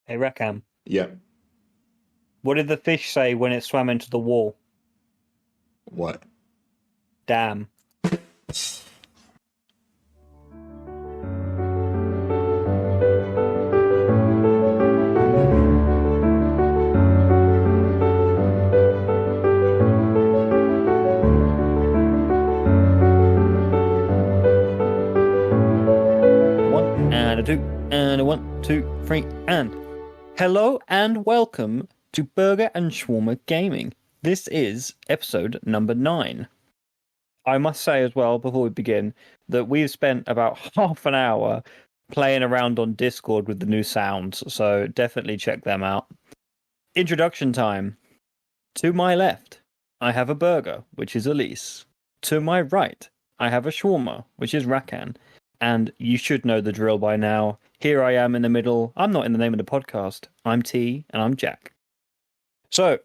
Hey, Rakan, Yeah. what did the fish say when it swam into the wall? What? Damn. One and a two and a one, two, three, and hello and welcome to Burger and Shawarma Gaming. This is episode number 9. I must say as well before we begin that we've spent about half an hour playing around on Discord with the new sounds, so definitely check them out. Introduction time. To my left, I have a burger, which is Elise. To my right, I have a shawarma, which is Rakan. And you should know the drill by now. Here I am in the middle. I'm not in the name of the podcast. I'm T and I'm Jack. So,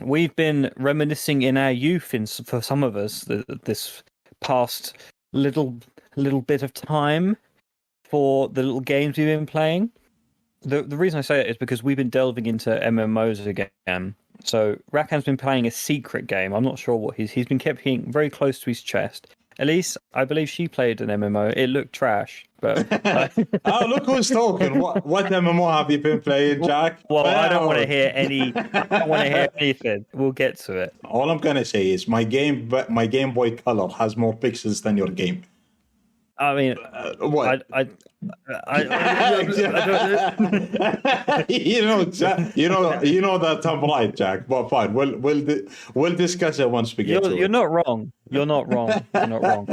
we've been reminiscing in our youth, for some of us, this past little bit of time for the little games we've been playing. The reason I say it is because we've been delving into MMOs again. So Rakan's been playing a secret game. I'm not sure what he's been keeping very close to his chest. Elise, I believe she played an MMO. It looked trash, but Oh, look who's talking. What MMO have you been playing, Jack? well, I don't want to hear any. I don't want to hear anything. We'll get to it. All I'm gonna say is my Game Boy Color has more pixels than your game. I mean, What? I you know that I'm right, Jack. But fine, we'll discuss it once we get to it. You're not wrong. You're not wrong. You're not wrong.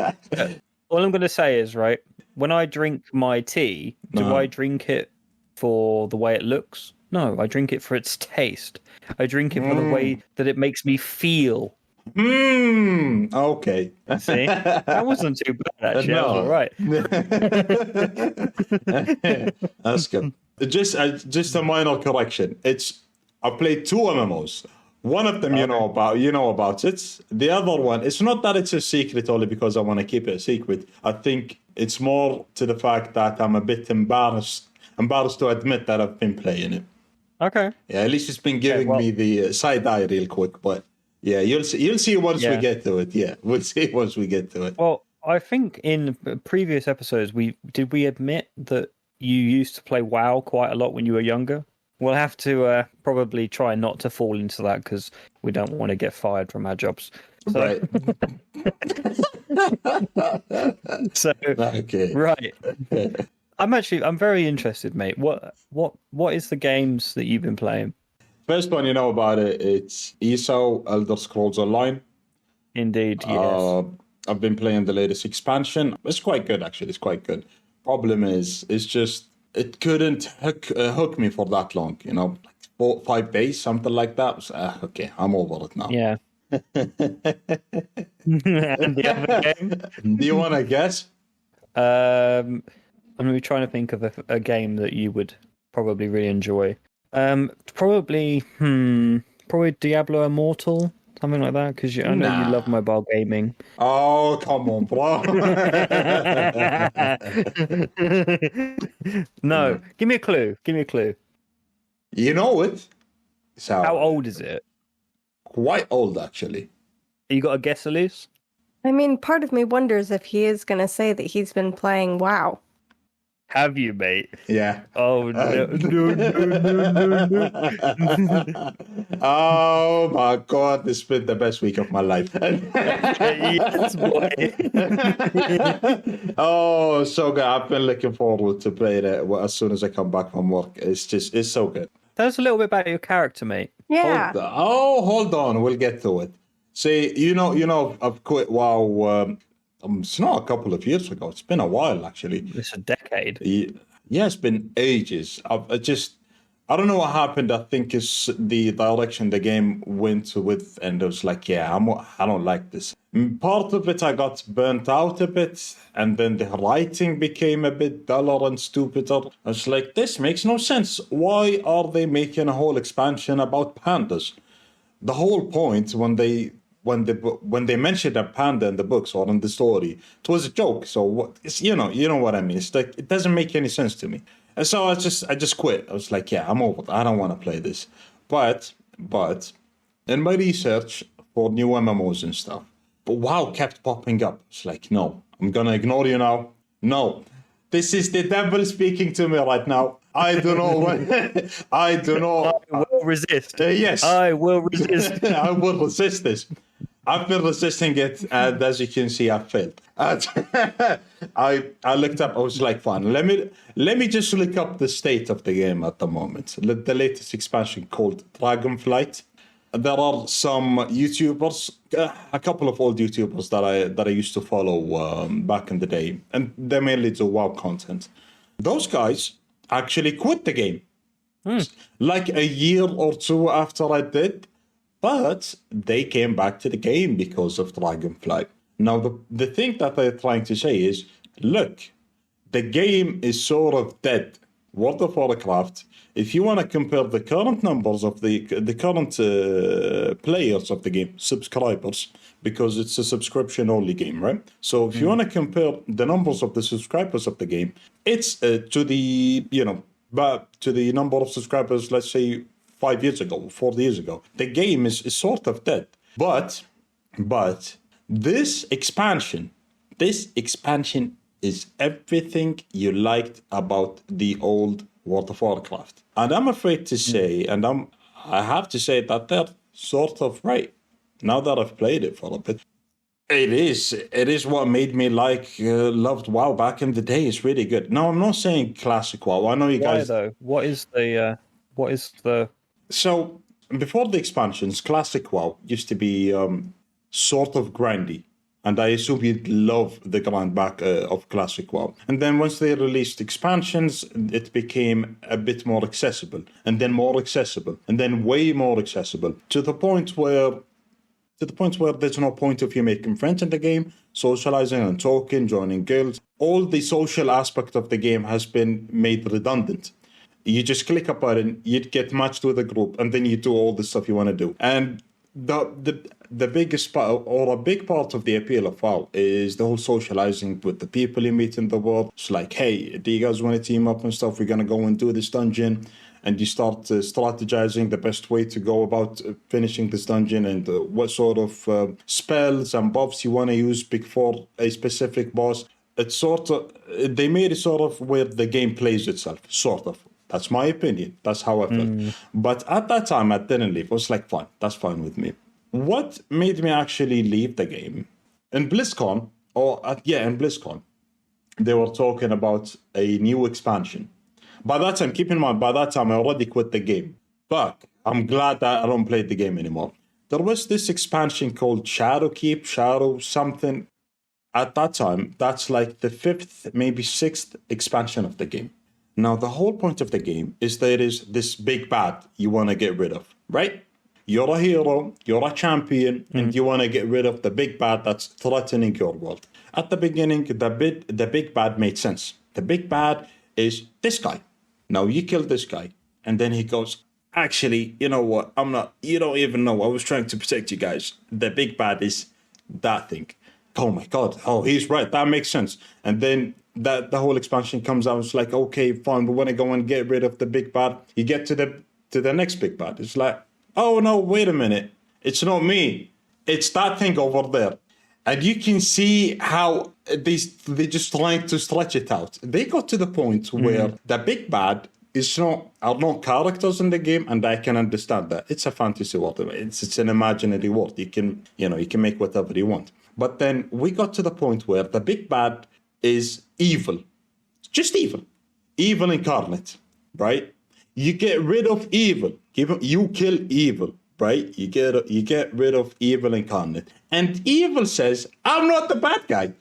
All I'm going to say is, right, when I drink my tea, do I drink it for the way it looks? No, I drink it for its taste. I drink it for the way that it makes me feel. Okay. See, that wasn't too bad actually. No. That was all right. That's good. Just a minor correction. I played 2 MMOs. One of them you know about it. The other one, it's not that it's a secret only because I want to keep it a secret. I think it's more to the fact that I'm a bit embarrassed to admit that I've been playing it. Okay. Yeah, at least it's been giving me the side eye real quick, but yeah, you'll see once we get to it. Yeah, we'll see once we get to it. Well, I think in previous episodes we admit that you used to play WoW quite a lot when you were younger. We'll have to probably try not to fall into that because we don't want to get fired from our jobs. So, Right. so Okay. right. I'm very interested, mate. What is the games that you've been playing? First one you know about it, it's ESO, Elder Scrolls Online. Indeed, yes. I've been playing the latest expansion. It's quite good, actually. It's quite good. Problem is, it's just, it couldn't hook me for that long, like 4 5 days, something like that. So, okay, I'm over it now. Yeah. And the other game? Do you want to guess? I'm going to be trying to think of a game that you would probably really enjoy. Probably Diablo Immortal, something like that, because I know you love mobile gaming. Oh, come on, bro. No, give me a clue. You know it. So, How old is it? quite old, actually. You got a guess, Elise? I mean, part of me wonders if he is going to say that he's been playing WoW. Have you, mate? Yeah. Oh, no. Oh my God, this has been the best week of my life. Yes, boy. Oh, so good. I've been looking forward to playing it as soon as I come back from work. It's so good. Tell us a little bit about your character, mate. Yeah. Hold on. We'll get to it. See, I've quit WoW. It's not a couple of years ago. It's been a while, actually. It's a decade. Yeah, it's been ages. I don't know what happened. I think it's the direction the game went with, and it was like, I don't like this. Part of it, I got burnt out a bit, and then the writing became a bit duller and stupider. I was like, this makes no sense. Why are they making a whole expansion about pandas? The whole point when they mentioned a panda in the books or in the story, it was a joke. So what? You know what I mean. It's like it doesn't make any sense to me. And so I just quit. I was like, yeah, I'm over it. I don't want to play this. But in my research for new MMOs and stuff, but WoW kept popping up. It's like, no, I'm gonna ignore you now. No, this is the devil speaking to me right now. I do not. I do not. I will resist. Yes, I will resist. I will resist this. I've been resisting it, and as you can see, I've failed. I looked up. I was like, fine. Let me just look up the state of the game at the moment. The latest expansion called Dragonflight. There are some YouTubers, a couple of old YouTubers that I used to follow back in the day, and they mainly do WoW content. Those guys actually quit the game, like a year or two after I did, but they came back to the game because of Dragonflight. Now, the thing that they're trying to say is, look, the game is sort of dead. World of Warcraft, if you want to compare the current numbers of the current players of the game, subscribers, because it's a subscription-only game, right? So if you want to compare the numbers of the subscribers of the game, it's to the number of subscribers, let's say 5 years ago, 4 years ago. The game is sort of dead. But this expansion is everything you liked about the old World of Warcraft. And I'm afraid to say, I have to say that they're sort of right. Now that I've played it for a bit, it is what made me loved WoW back in the day. It's really good. Now, I'm not saying classic WoW. I know you guys. Why though? What is the? So before the expansions, classic WoW used to be sort of grindy. And I assume you'd love the grind back of classic WoW. And then once they released expansions, it became a bit more accessible, and then more accessible, and then way more accessible, to the point where there's no point of you making friends in the game, socializing and talking, joining guilds. All the social aspect of the game has been made redundant. You just click a button, you'd get matched with a group, and then you do all the stuff you want to do. And the biggest part, or a big part of the appeal of WoW, is the whole socializing with the people you meet in the world. It's like, hey, do you guys want to team up and stuff? We're going to go and do this dungeon. And you start strategizing the best way to go about finishing this dungeon, and what sort of spells and buffs you want to use before a specific boss. It's sort of, they made it sort of where the game plays itself, sort of. That's my opinion. That's how I felt. But at that time, I didn't leave. I was like, fine, that's fine with me. What made me actually leave the game? In BlizzCon, in BlizzCon, they were talking about a new expansion. By that time, keep in mind, I already quit the game. But I'm glad that I don't play the game anymore. There was this expansion called Shadowkeep, Shadow something. At that time, that's like the 5th, maybe 6th expansion of the game. Now, the whole point of the game is there is this big bad you want to get rid of, right? You're a hero, you're a champion, and you want to get rid of the big bad that's threatening your world. At the beginning, the big bad made sense. The big bad is this guy. Now, you kill this guy, and then he goes, actually, you know what? You don't even know. I was trying to protect you guys. The big bad is that thing. Oh my God. Oh, he's right. That makes sense. And then the whole expansion comes out. It's like, okay, fine. We want to go and get rid of the big bad. You get to the next big bad. It's like, oh no, wait a minute. It's not me. It's that thing over there. And you can see how they're just trying to stretch it out. They got to the point where the big bad are not characters in the game, and I can understand that. It's a fantasy world. It's an imaginary world. You can make whatever you want. But then we got to the point where the big bad is evil. Just evil. Evil incarnate, right? You get rid of evil. You kill evil, right? You get rid of evil incarnate. And evil says, I'm not the bad guy.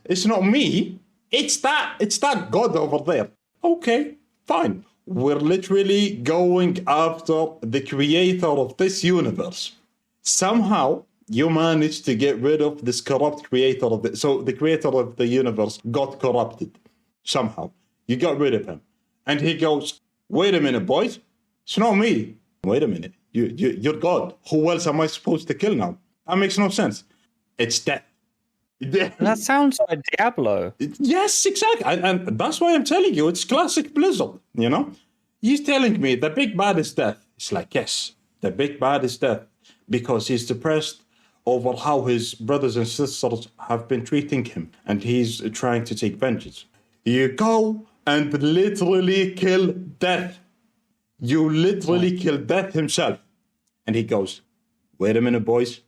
It's not me. It's that God over there. Okay, fine. We're literally going after the creator of this universe. Somehow, you managed to get rid of this corrupt creator of it. So the creator of the universe got corrupted. Somehow. You got rid of him. And he goes, wait a minute, boys. It's not me. Wait a minute. You're God. Who else am I supposed to kill now? That makes no sense. It's death. That sounds like Diablo. Yes, exactly. And that's why I'm telling you, it's classic Blizzard, you know? He's telling me the big bad is death. It's like, yes, the big bad is death because he's depressed over how his brothers and sisters have been treating him and he's trying to take vengeance. You go and literally kill death. You literally kill death himself. And he goes, wait a minute, boys.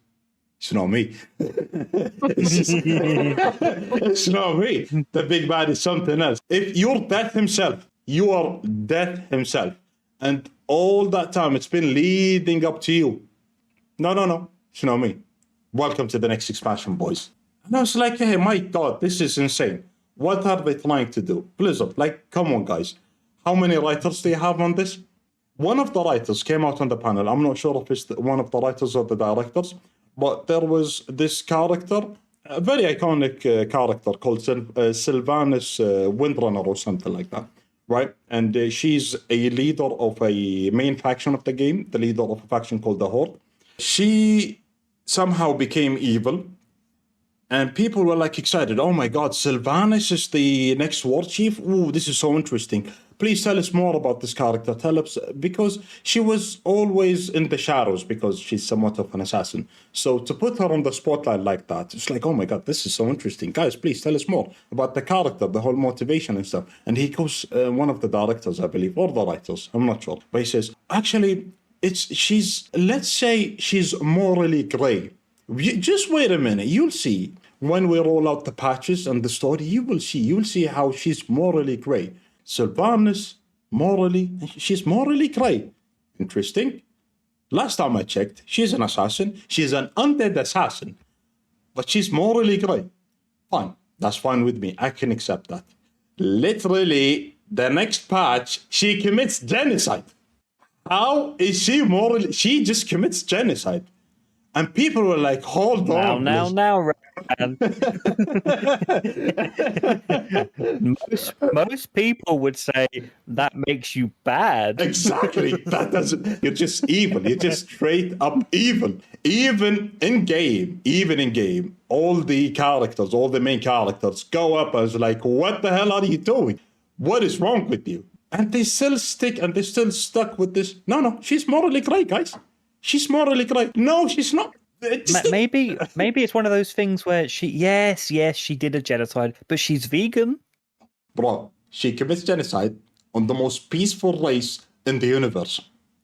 It's not me. It's not me. The big bad is something else. If you're death himself, you are death himself. And all that time it's been leading up to you. No. It's not me. Welcome to the next expansion, boys. And I was like, hey, my God, this is insane. What are they trying to do? Blizzard, like, come on, guys. How many writers do you have on this? One of the writers came out on the panel. I'm not sure if it's one of the writers or the directors, but there was this character, a very iconic character called Sylvanas Windrunner or something like that, right? And she's a leader of a main faction of the game, the leader of a faction called the Horde. She somehow became evil, and people were like excited. Oh my God, Sylvanas is the next war chief? Ooh, this is so interesting. Please tell us more about this character. Tell us, because she was always in the shadows because she's somewhat of an assassin. So to put her on the spotlight like that, it's like, oh my God, this is so interesting. Guys, please tell us more about the character, the whole motivation and stuff. And he goes, one of the directors, I believe, or the writers, I'm not sure. But he says, actually, let's say she's morally gray. Just wait a minute, you'll see. When we roll out the patches and the story, you'll see how she's morally gray. Sylvanas, she's morally gray. Interesting. Last time I checked, she's an assassin. She's an undead assassin. But she's morally gray. Fine. That's fine with me. I can accept that. Literally, the next patch, she commits genocide. How is she morally? She just commits genocide. And people were like, hold on. Now, Rakan. most people would say that makes you bad. Exactly. That doesn't. You're just evil. You're just straight up evil. Even in game, all the main characters go up as like, what the hell are you doing? What is wrong with you? And they still stuck with this. No, she's morally gray, guys. She's morally gray. No, she's not. Maybe it's one of those things where she did a genocide, but she's vegan. Bro, she commits genocide on the most peaceful race in the universe,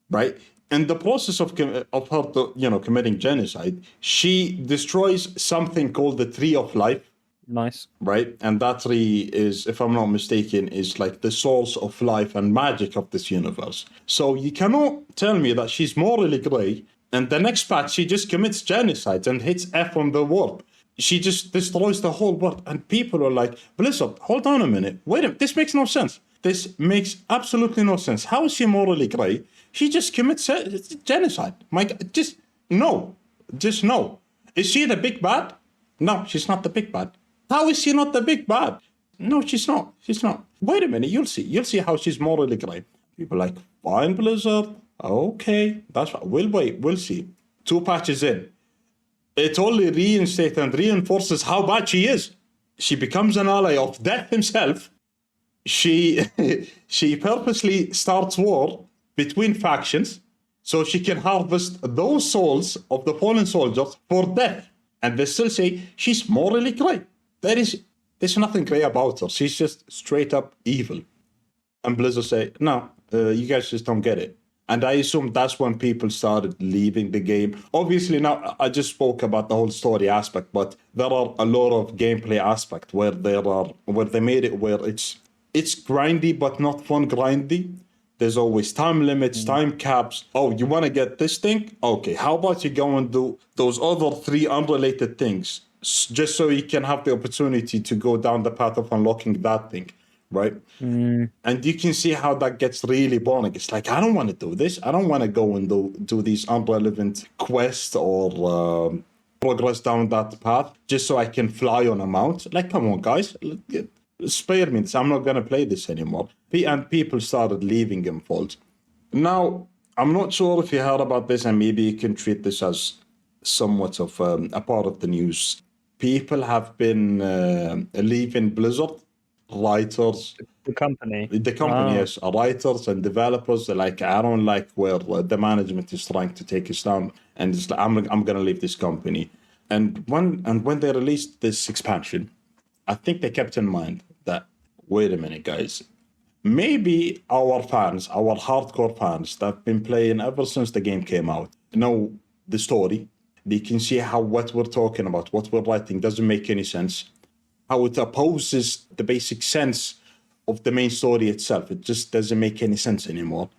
right? In the process of her committing genocide, she destroys something called the Tree of Life. Nice. Right? And that tree is, if I'm not mistaken, is like the source of life and magic of this universe. So you cannot tell me that she's morally gray, and the next patch she just commits genocide and hits F on the world. She just destroys the whole world. And people are like, Blizzard, hold on a minute. Wait a minute. This makes no sense. This makes absolutely no sense. How is she morally gray? She just commits genocide. Just no. Is she the big bad? No, she's not the big bad. How is she not the big bad? No, she's not. Wait a minute, you'll see how she's morally gray. People are like, fine, Blizzard. Okay, that's fine. We'll wait, we'll see. 2 patches in. It only reinstates and reinforces how bad she is. She becomes an ally of Death himself. She purposely starts war between factions so she can harvest those souls of the fallen soldiers for Death. And they still say she's morally gray. There's nothing gray about her. She's just straight up evil. And Blizzard say, no, you guys just don't get it. And I assume that's when people started leaving the game. Obviously, now I just spoke about the whole story aspect, but there are a lot of gameplay aspects where they made it where it's grindy but not fun grindy. There's always time limits, time caps. Oh, you want to get this thing? Okay, how about you go and do those other 3 unrelated things just so you can have the opportunity to go down the path of unlocking that thing, right? And you can see how that gets really boring. It's like, I don't want to do this. I don't want to go and do these irrelevant quests or progress down that path just so I can fly on a mount. Like, come on, guys. Spare me this. I'm not going to play this anymore. And people started leaving in fault. Now, I'm not sure if you heard about this, and maybe you can treat this as somewhat of a part of the news. people have been leaving Blizzard, writers. The company. The company, yes, writers and developers are like, I don't like where the management is trying to take us down, and it's like, I'm gonna leave this company. And when they released this expansion, I think they kept in mind that, wait a minute, guys, maybe our fans, our hardcore fans that have been playing ever since the game came out, know the story. They can see how what we're talking about, what we're writing doesn't make any sense, how it opposes the basic sense of the main story itself. It just doesn't make any sense anymore.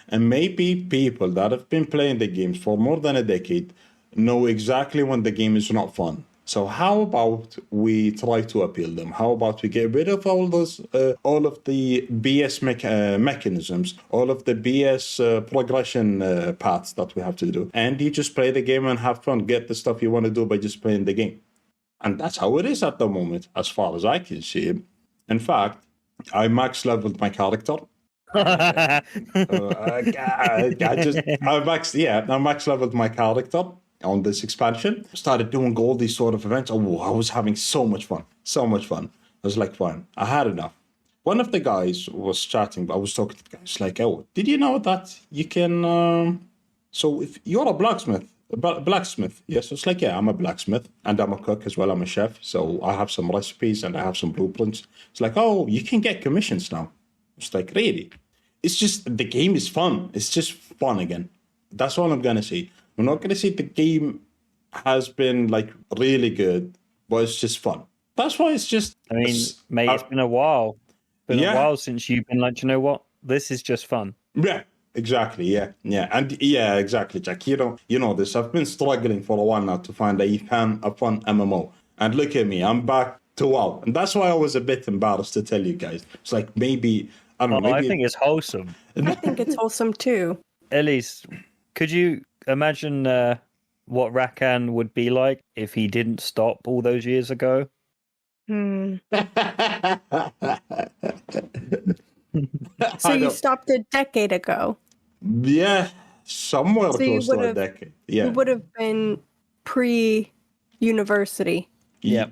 And maybe people that have been playing the games for more than a decade know exactly when the game is not fun. So how about we try to appeal them? How about we get rid of all those, all of the BS mechanisms, all of the BS progression paths that we have to do, and you just play the game and have fun, get the stuff you want to do by just playing the game. And that's how it is at the moment, as far as I can see it. In fact, I max leveled my character. I max leveled my character on this expansion. Started doing all these sort of events. Oh, I was having so much fun. I was like, fine, I had enough. One of the guys was chatting, I was talking to the guys like, oh, did you know that you can, so if you're a blacksmith, yes, it's like, yeah, I'm a blacksmith and I'm a cook as well, I'm a chef, so I have some recipes and I have some blueprints. It's like, oh, you can get commissions now. It's like, really? It's just, the game is fun. It's just fun again. That's all I'm gonna say. I'm not gonna say the game has been like really good, but it's just fun. That's why it's just, I mean, mate, it's been a while. A while since you've been like, you know what? This is just fun. Yeah. Exactly, yeah, and yeah, exactly, Jack. You know this. I've been struggling for a while now to find a fun MMO, and look at me, I'm back to WoW, and that's why I was a bit embarrassed to tell you guys. It's like maybe I don't know. Maybe... I think it's wholesome. I think it's wholesome too. Elise, could you imagine what Rakan would be like if he didn't stop all those years ago? So you stopped a decade ago. Yeah, somewhere so close to a decade. Yeah, you would have been pre-university. Yeah,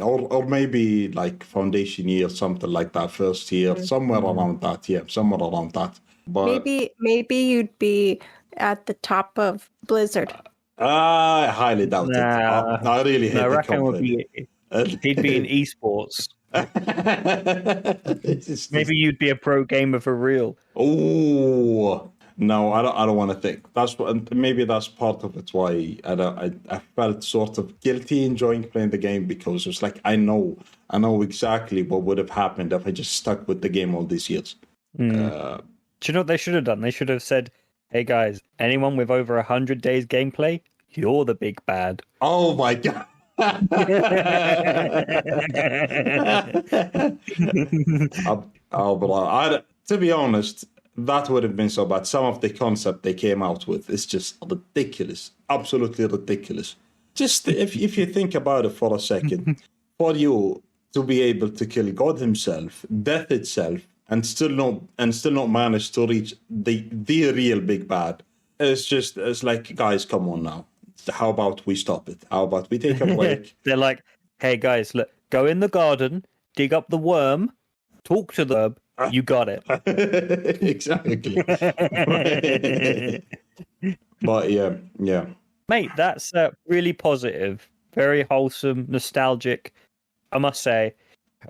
or maybe like foundation year, something like that. First year, somewhere around that. Yeah, somewhere around that. But maybe you'd be at the top of Blizzard. I highly doubt it. I really hate the company. He'd be in esports. Maybe you'd be a pro gamer for real. Oh no, I don't want to think. Maybe that's part of it. Why I felt sort of guilty enjoying playing the game, because it's like I know exactly what would have happened if I just stuck with the game all these years. Do you know what they should have done? They should have said, "Hey guys, anyone with over 100 days gameplay, you're the big bad." Oh my god. To be honest, that would have been so bad. Some of the concept they came out with is just ridiculous, absolutely ridiculous. Just if you think about it for a second, for you to be able to kill God himself, death itself, and still not manage to reach the real big bad, it's like, guys, come on now. How about we stop it? How about we take a break? They're like, hey guys, look, go in the garden, dig up the worm, talk to the herb, you got it. Exactly. But yeah. Mate, that's really positive, very wholesome, nostalgic, I must say.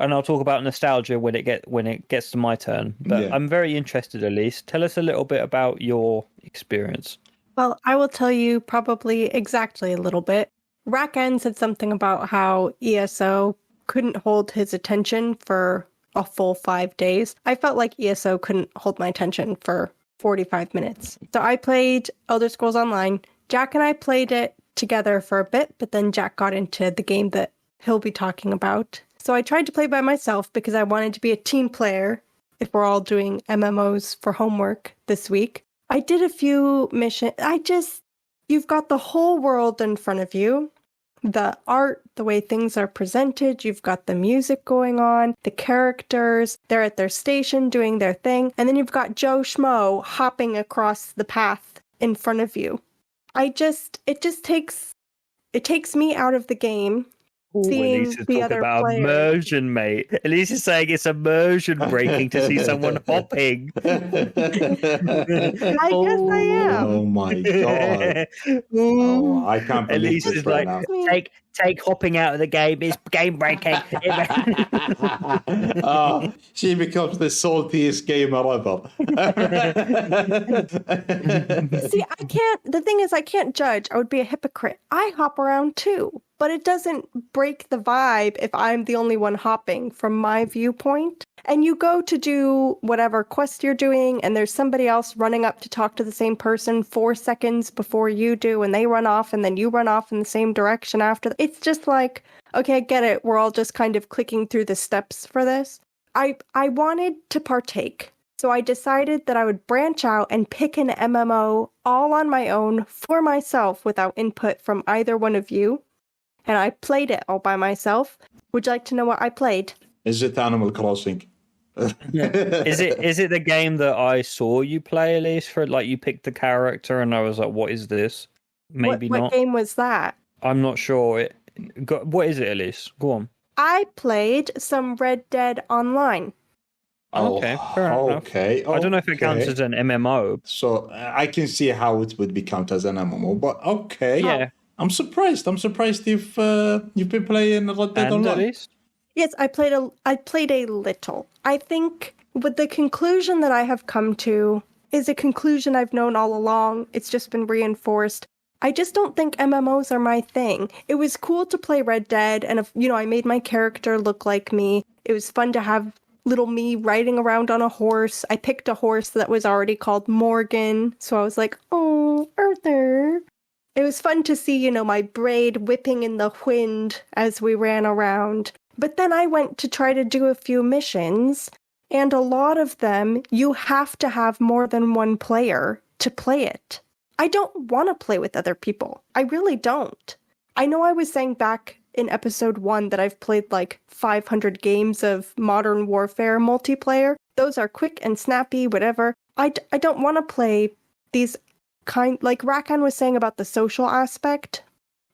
And I'll talk about nostalgia when it gets to my turn. But I'm very interested, Elise. Tell us a little bit about your experience. Well, I will tell you probably exactly a little bit. Rakan said something about how ESO couldn't hold his attention for a full 5 days. I felt like ESO couldn't hold my attention for 45 minutes. So I played Elder Scrolls Online. Jack and I played it together for a bit, but then Jack got into the game that he'll be talking about. So I tried to play by myself because I wanted to be a team player if we're all doing MMOs for homework this week. I did a few missions. You've got the whole world in front of you. The art, the way things are presented, you've got the music going on, the characters, they're at their station doing their thing, and then you've got Joe Schmo hopping across the path in front of you. It just takes it takes me out of the game. Seeing Elise is the talking other about players. immersion, mate. Elise is saying it's immersion breaking to see someone hopping. I guess I am. Oh my god! Oh, I can't believe Elise this is right like, now. take hopping out of the game. It's game breaking. She becomes the saltiest gamer ever. See, I can't. The thing is, I can't judge. I would be a hypocrite. I hop around too, but it doesn't break the vibe if I'm the only one hopping from my viewpoint. And you go to do whatever quest you're doing, and there's somebody else running up to talk to the same person 4 seconds before you do, and they run off, and then you run off in the same direction after. It's just like, okay, I get it. We're all just kind of clicking through the steps for this. I wanted to partake. So I decided that I would branch out and pick an MMO all on my own for myself without input from either one of you. And I played it all by myself. Would you like to know what I played? Is it Animal Crossing? Is it the game that I saw you play, Elise? For like you picked the character, and I was like, "What is this?" Maybe what not. Game was that? I'm not sure. What is it, Elise? Go on. I played some Red Dead Online. Okay, fair enough. Okay. I don't know if it counts as an MMO. So I can see how it would be counted as an MMO, but okay. Yeah. I'm surprised. you've been playing Red Dead And Online. Elise? Yes, I played a little. I think with the conclusion that I have come to is a conclusion I've known all along. It's just been reinforced. I just don't think MMOs are my thing. It was cool to play Red Dead, and I made my character look like me. It was fun to have little me riding around on a horse. I picked a horse that was already called Morgan, so I was like, oh, Arthur. It was fun to see, my braid whipping in the wind as we ran around. But then I went to try to do a few missions, and a lot of them, you have to have more than one player to play it. I don't want to play with other people. I really don't. I know I was saying back in episode 1 that I've played like 500 games of Modern Warfare multiplayer. Those are quick and snappy, whatever. I don't want to play these like Rakan was saying about the social aspect.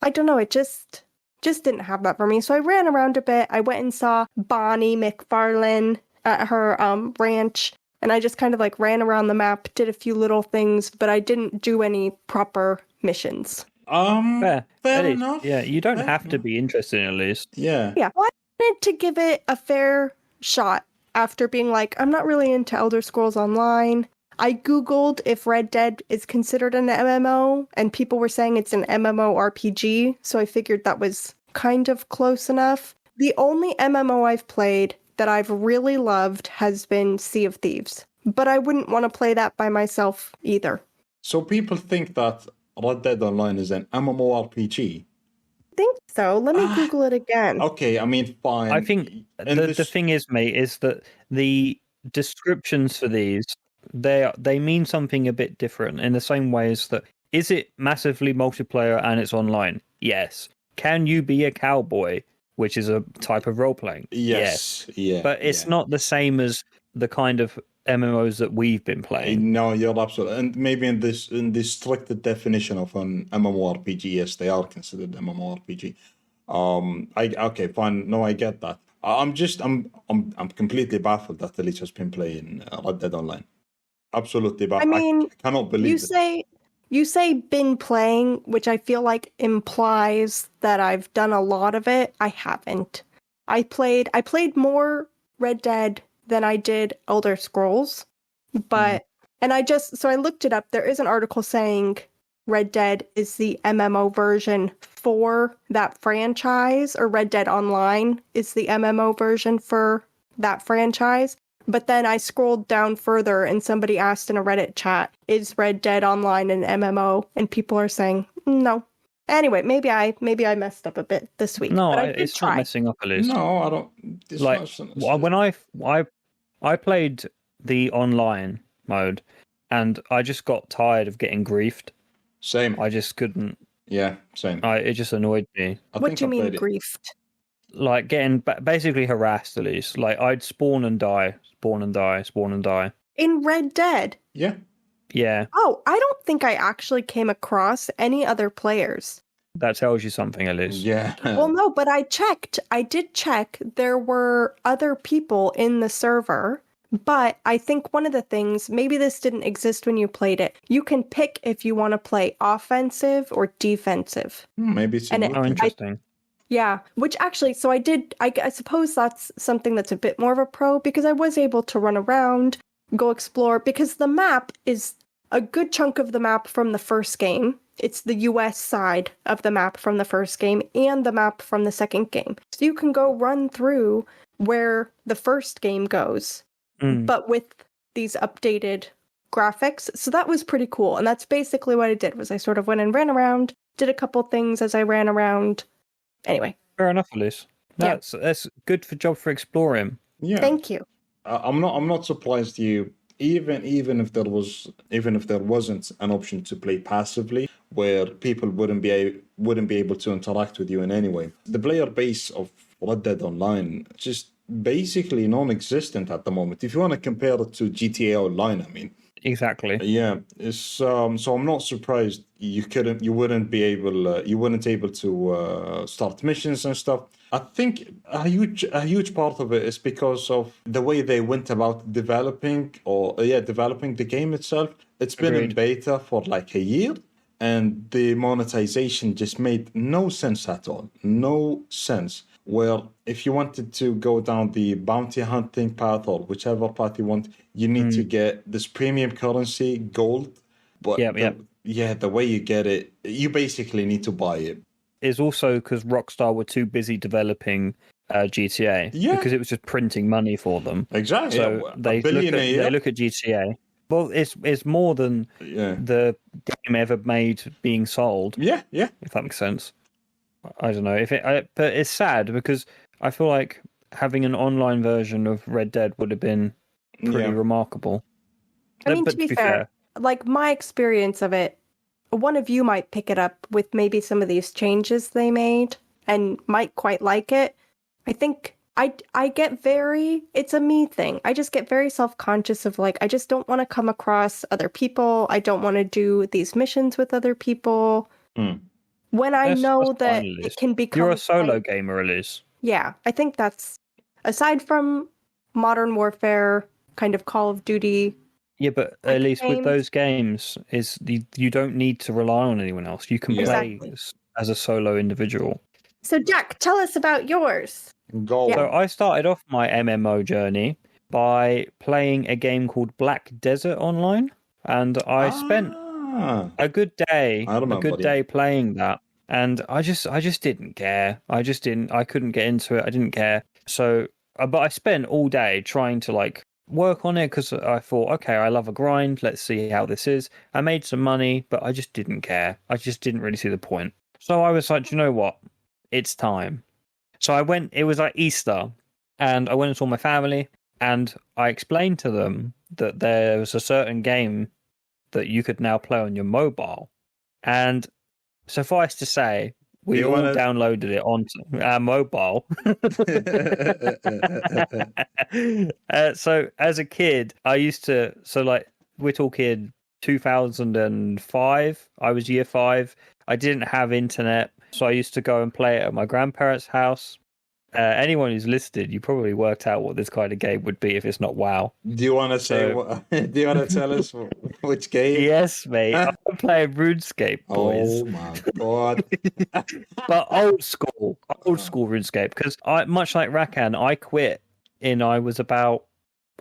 I don't know, it just didn't have that for me. So I ran around a bit. I went and saw Bonnie McFarlane at her ranch, and I just kind of like ran around the map, did a few little things, but I didn't do any proper missions. Fair enough. Yeah, you don't have to be interested in Elise. Yeah. Yeah, well, I wanted to give it a fair shot after being like, I'm not really into Elder Scrolls Online. I Googled if Red Dead is considered an MMO, and people were saying it's an MMORPG, so I figured that was kind of close enough. The only MMO I've played that I've really loved has been Sea of Thieves, but I wouldn't want to play that by myself either. So people think that Red Dead Online is an MMORPG. I think so. Let me Google it again. Okay, I mean, fine. I think the thing is, mate, is that the descriptions for these, they mean something a bit different in the same way as that. Is it massively multiplayer and it's online? Yes. Can you be a cowboy, which is a type of role playing? Yes. Yeah. But it's not the same as the kind of MMOs that we've been playing. No, you're absolutely, and maybe in this strict definition of an MMORPG, yes, they are considered MMORPG. Okay, fine. No, I get that. I'm completely baffled that Elise has been playing Red Dead Online. Absolutely baffled. I mean, I cannot believe it. You say been playing, which I feel like implies that I've done a lot of it. I haven't. I played more Red Dead than I did Elder Scrolls, but and I looked it up. There is an article saying Red Dead is the MMO version for that franchise, or Red Dead Online is the MMO version for that franchise. But then I scrolled down further and somebody asked in a Reddit chat, is Red Dead Online an MMO? And people are saying no. Anyway, maybe I messed up a bit this week. No, but it's not messing up, Elise. No, I don't. When I played the online mode, and I just got tired of getting griefed. Same. I just couldn't. Yeah, same. It just annoyed me. What do you mean griefed? Like getting basically harassed, at least. Like I'd spawn and die, spawn and die, spawn and die. In Red Dead? Yeah. Yeah. Oh, I don't think I actually came across any other players. That tells you something, Elise. Yeah. Well, no, but I checked. I did check. There were other people in the server, but I think one of the things, maybe this didn't exist when you played it, you can pick if you want to play offensive or defensive. Maybe it's a And good Oh, thing. interesting. Yeah, which actually, so I suppose that's something that's a bit more of a pro because I was able to run around, go explore, because the map is a good chunk of the map from the first game. It's the US side of the map from the first game and the map from the second game. So you can go run through where the first game goes, but with these updated graphics. So that was pretty cool. And that's basically what I did was I sort of went and ran around, did a couple things as I ran around. Anyway. Fair enough, Elise. Yeah. That's good job for exploring. Yeah. Thank you. I'm not surprised you even if there wasn't an option to play passively where people wouldn't be able to interact with you in any way. The player base of Red Dead Online just basically non-existent at the moment. If you want to compare it to GTA Online, I mean. Exactly. Yeah, it's so I'm not surprised you weren't able to start missions and stuff. I think a huge part of it is because of the way they went about developing the game itself. It's been in Agreed. beta for like a year, and the monetization just made no sense at all. No sense. Where if you wanted to go down the bounty hunting path or whichever path you want, you need to get this premium currency, gold. But the way you get it, you basically need to buy it. It's also because Rockstar were too busy developing GTA because it was just printing money for them. Exactly. So they look at GTA. Well, it's more than the game ever made being sold. Yeah. If that makes sense. I don't know but it's sad because I feel like having an online version of Red Dead would have been pretty remarkable. I mean, but to be fair, like my experience of it, one of you might pick it up with maybe some of these changes they made and might quite like it. I think I get it's a me thing. I just get very self-conscious of like, I just don't want to come across other people. I don't want to do these missions with other people. When I know that it can become... You're a solo gamer, Elise. Yeah, I think that's... Aside from Modern Warfare, kind of Call of Duty... Yeah, but at least with those games, you don't need to rely on anyone else. You can play as a solo individual. So, Jack, tell us about yours. Go. So I started off my MMO journey by playing a game called Black Desert Online, and I spent a good day playing that, and I just didn't care. I couldn't get into it. I didn't care. So, but I spent all day trying to like work on it because I thought, okay, I love a grind. Let's see how this is. I made some money, but I just didn't care. I just didn't really see the point. So I was like, you know what? It's time. So I went. It was like Easter, and I went and saw my family, and I explained to them that there was a certain game that you could now play on your mobile. And suffice to say, we all downloaded it onto our mobile. So as a kid, I used to... So like, we're talking 2005. I was year 5. I didn't have internet, so I used to go and play it at my grandparents' house. Anyone who's listed, you probably worked out what this kind of game would be if it's not WoW. Do you want to say? Do you want to tell us which game? Yes, mate. I'm playing RuneScape, boys. Oh my god! But old school RuneScape. Because much like Rakan, I quit I was about,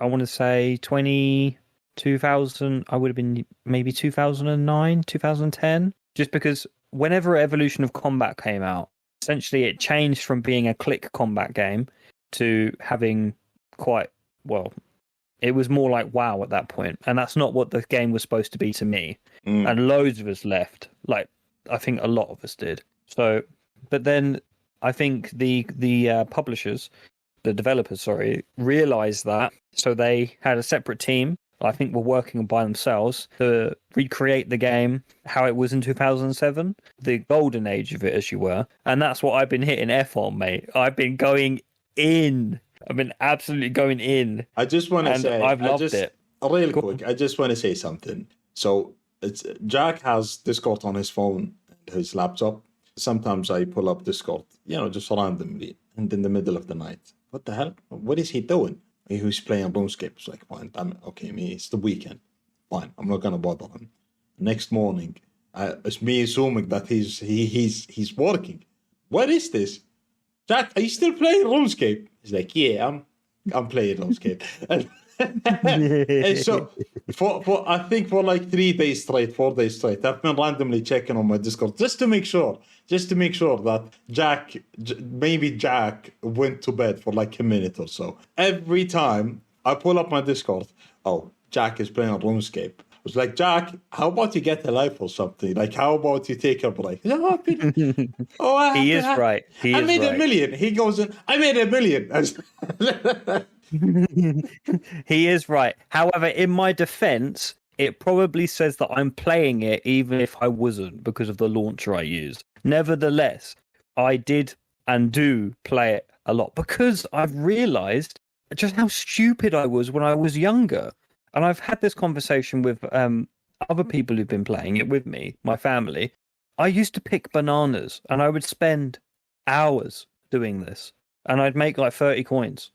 I want to say 2000. I would have been maybe 2009, 2010. Just because whenever Evolution of Combat came out, essentially it changed from being a click combat game to having it was more like WoW at that point, and that's not what the game was supposed to be to me. And loads of us left, like I think a lot of us did. So, but then I think the developers realized that, so they had a separate team. I think were working by themselves to recreate the game how it was in 2007, the golden age of it, as you were. And that's what I've been hitting F on, mate. I've been going in. I've been absolutely going in. I just want to say, I've loved it. Real quick, I just want to say something. So Jack has Discord on his phone and his laptop. sometimes I pull up Discord, just randomly, and in the middle of the night. What the hell? What is he doing? He's playing RuneScape. It's like, fine, damn it. Okay, it's the weekend. Fine, I'm not gonna bother him. Next morning, it's me assuming that he's working. What is this? Jack, are you still playing RuneScape? He's like, yeah, I'm playing RuneScape. And so I think for like 3 days straight, 4 days straight, I've been randomly checking on my Discord just to make sure that maybe Jack went to bed for like a minute or so. Every time I pull up my Discord, oh, Jack is playing RuneScape. I was like, Jack, how about you get a life or something? Like, how about you take a break? He is right. I made $1 million. He goes in, I made $1 million. He is right. However, in my defense, it probably says that I'm playing it even if I wasn't because of the launcher I used. Nevertheless, I did and do play it a lot because I've realized just how stupid I was when I was younger. And I've had this conversation with other people who've been playing it with me, my family. I used to pick bananas and I would spend hours doing this and I'd make like 30 coins.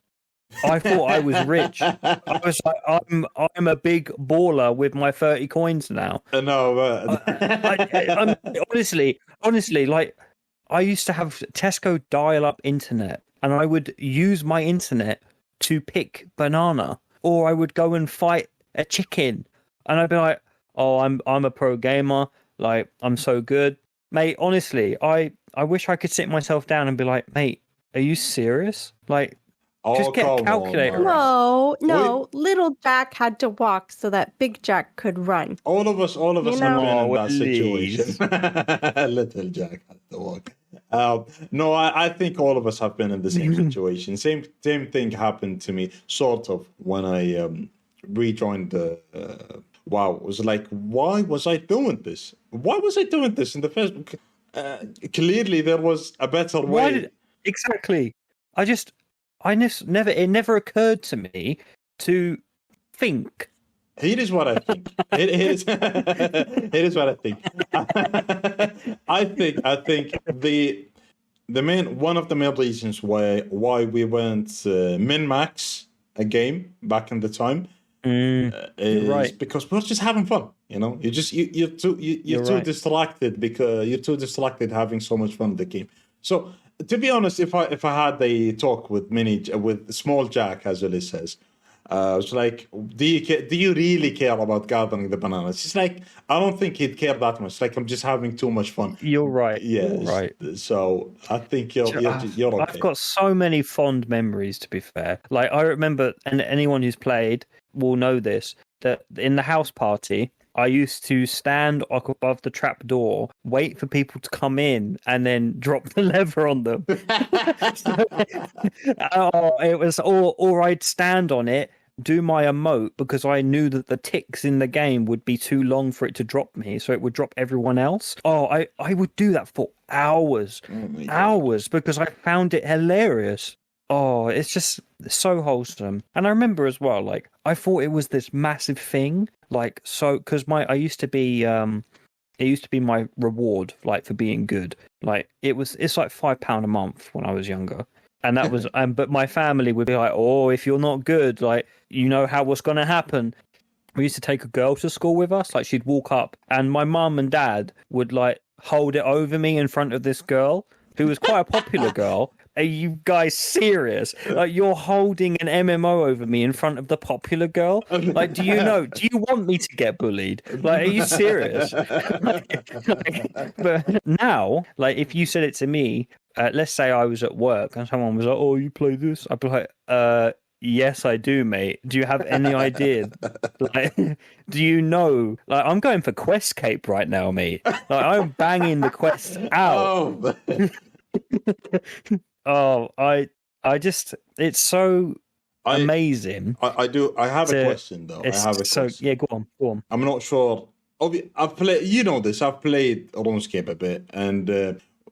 I thought I was rich. I was like, I'm a big baller with my 30 coins now. No, I'm honestly, like I used to have Tesco dial-up internet, and I would use my internet to pick banana, or I would go and fight a chicken, and I'd be like, "Oh, I'm a pro gamer. Like I'm so good, mate." Honestly, I wish I could sit myself down and be like, "Mate, are you serious? Like." Just get a calculator. No. Little Jack had to walk so that Big Jack could run. All of us have been in that situation. Little Jack had to walk. No, I think all of us have been in the same situation. Same thing happened to me, sort of, when I rejoined the WoW. It was like, why was I doing this? Why was I doing this in the first? Clearly, there was a better way. Exactly. It never occurred to me to think. Here is what I think. Here is what I think. I think one of the main reasons why we went min-max a game back in the time is because we're just having fun. You're too distracted because you're too distracted having so much fun with the game. So. To be honest, if I had a talk with small Jack, as Elise says, it's like, do you really care about gathering the bananas? It's like, I don't think he'd care that much. Like, I'm just having too much fun. You're right. Yeah, you're right. So I think you're okay. I've got so many fond memories, to be fair. Like, I remember, and anyone who's played will know this, that in the house party, I used to stand above the trap door, wait for people to come in, and then drop the lever on them. It was or I'd stand on it, do my emote, because I knew that the ticks in the game would be too long for it to drop me, so it would drop everyone else. I would do that for hours, because I found it hilarious. Oh, it's just so wholesome. And I remember as well, like, I thought it was this massive thing, like, so, because it used to be my reward, like, for being good. Like, it's like £5 a month when I was younger. And that was, but my family would be like, oh, if you're not good, like, you know what's going to happen. We used to take a girl to school with us, like, she'd walk up, and my mum and dad would, like, hold it over me in front of this girl, who was quite a popular girl. Are you guys serious? Like, you're holding an MMO over me in front of the popular girl? Like, do you want me to get bullied? Like, are you serious? But now, like, if you said it to me, let's say I was at work and someone was like, oh, you play this? I'd be like, yes, I do, mate. Do you have any idea? Like, do you know? Like, I'm going for Quest Cape right now, mate. Like, I'm banging the quest out. Oh, I just, it's so amazing. I have a question though. Yeah, go on. I'm not sure. I've played, I've played RuneScape a bit, and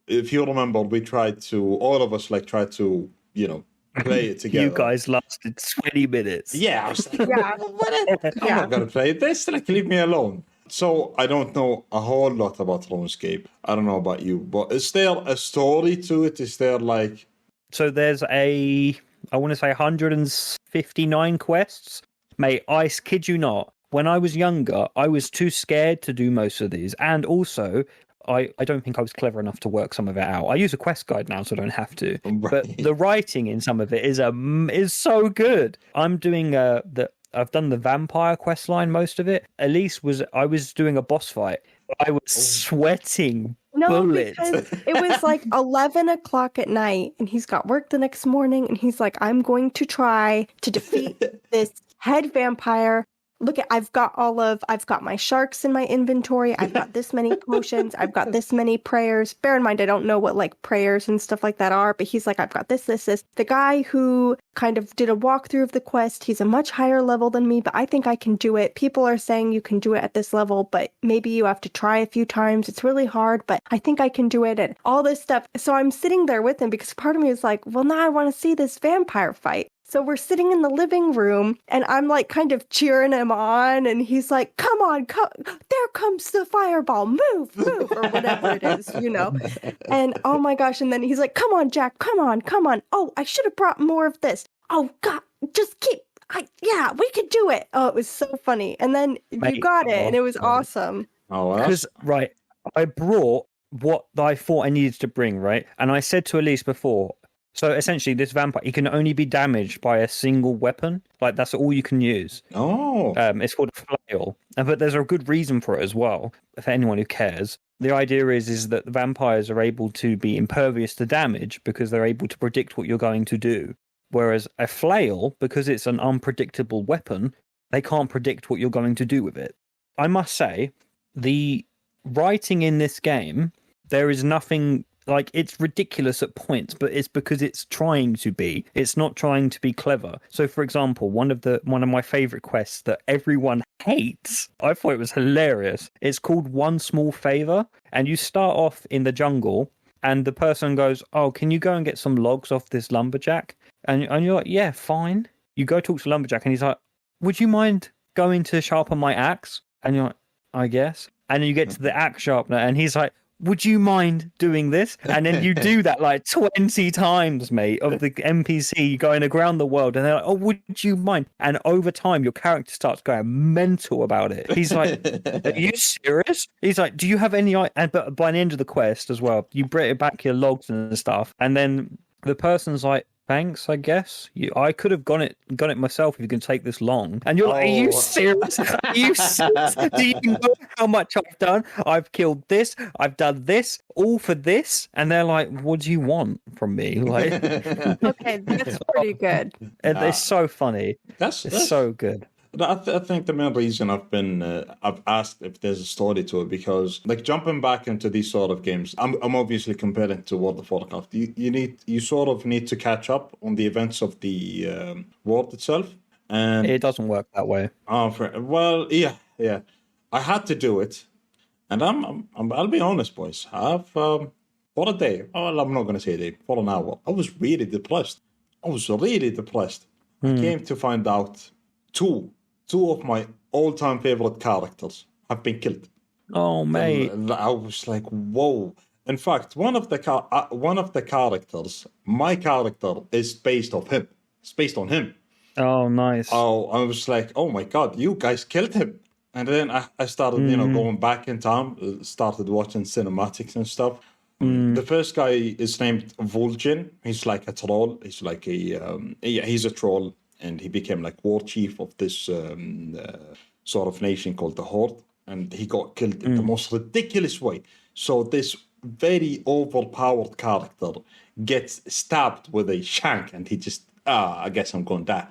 if you remember, all of us tried to, play it together. You guys lasted 20 minutes. Yeah, I was like, I'm not going to play this, leave me alone. So I don't know a whole lot about RuneScape. I don't know about you, but is there a story to it? Is there like... So there's I want to say 159 quests. Mate, I kid you not. When I was younger, I was too scared to do most of these. And also, I don't think I was clever enough to work some of it out. I use a quest guide now, so I don't have to. Right. But the writing in some of it is so good. I'm doing I've done the vampire quest line, most of it. Elise I was doing a boss fight. I was sweating bullets. Because it was like 11 o'clock at night, and he's got work the next morning, and he's like, I'm going to try to defeat this head vampire. Look I've got my sharks in my inventory. I've got this many potions. I've got this many prayers. Bear in mind, I don't know what like prayers and stuff like that are, but he's like, I've got this. The guy who kind of did a walkthrough of the quest, he's a much higher level than me, but I think I can do it. People are saying you can do it at this level, but maybe you have to try a few times. It's really hard, but I think I can do it, and all this stuff. So I'm sitting there with him because part of me is like, well, now I want to see this vampire fight. So we're sitting in the living room, and I'm like kind of cheering him on, and he's like, come on, there comes the fireball, move, or whatever it is, you know? And oh my gosh, and then he's like, come on, Jack, come on. Oh, I should have brought more of this. Oh God, just yeah, we could do it. Oh, it was so funny. And then you got it, and it was awesome. Oh, Because, right, I brought what I thought I needed to bring, right? And I said to Elise before, so essentially this vampire, he can only be damaged by a single weapon. Like, that's all you can use. Oh. It's called a flail. But there's a good reason for it as well, for anyone who cares. The idea is that the vampires are able to be impervious to damage because they're able to predict what you're going to do. Whereas a flail, because it's an unpredictable weapon, they can't predict what you're going to do with it. I must say, the writing in this game, there is nothing... Like, it's ridiculous at points, but it's because it's trying to be. It's not trying to be clever. So, for example, one of my favorite quests that everyone hates, I thought it was hilarious. It's called One Small Favor, and you start off in the jungle, and the person goes, oh, can you go and get some logs off this lumberjack? And you're like, yeah, fine. You go talk to lumberjack, and he's like, would you mind going to sharpen my axe? And you're like, I guess. And then you get to the axe sharpener, and he's like, would you mind doing this? And then you do that like 20 times, mate, of the NPC going around the world. And they're like, oh, would you mind? And over time, your character starts going mental about it. He's like, are you serious? He's like, do you have any... But by the end of the quest as well, you bring back your logs and stuff. And then the person's like, thanks, I guess. I could have got it myself if you can take this long. And you're like, are you serious? Are you serious? Do you know how much I've done? I've killed this. I've done this. All for this. And they're like, what do you want from me? Like, okay, that's pretty good. It's so funny. It's so good. I think the main reason I've asked if there's a story to it, because like jumping back into these sort of games, I'm obviously comparing to World of Warcraft. You sort of need to catch up on the events of the world itself, and it doesn't work that way. Well, yeah, I had to do it, and I'll be honest, boys. For a day, well, I'm not going to say a day, for an hour, I was really depressed. I came to find out two of my all-time favorite characters have been killed. Oh, mate! I was like, whoa. In fact, one of the characters, my character, is based on him. It's based on him. Oh, nice. Oh, I was like, oh my god, you guys killed him. And then I started, going back in time, started watching cinematics and stuff. The first guy is named Vol'jin. He's like a troll. He's like he's a troll. And he became like war chief of this sort of nation called the Horde. And he got killed in the most ridiculous way. So this very overpowered character gets stabbed with a shank, and he just, I guess I'm going to die.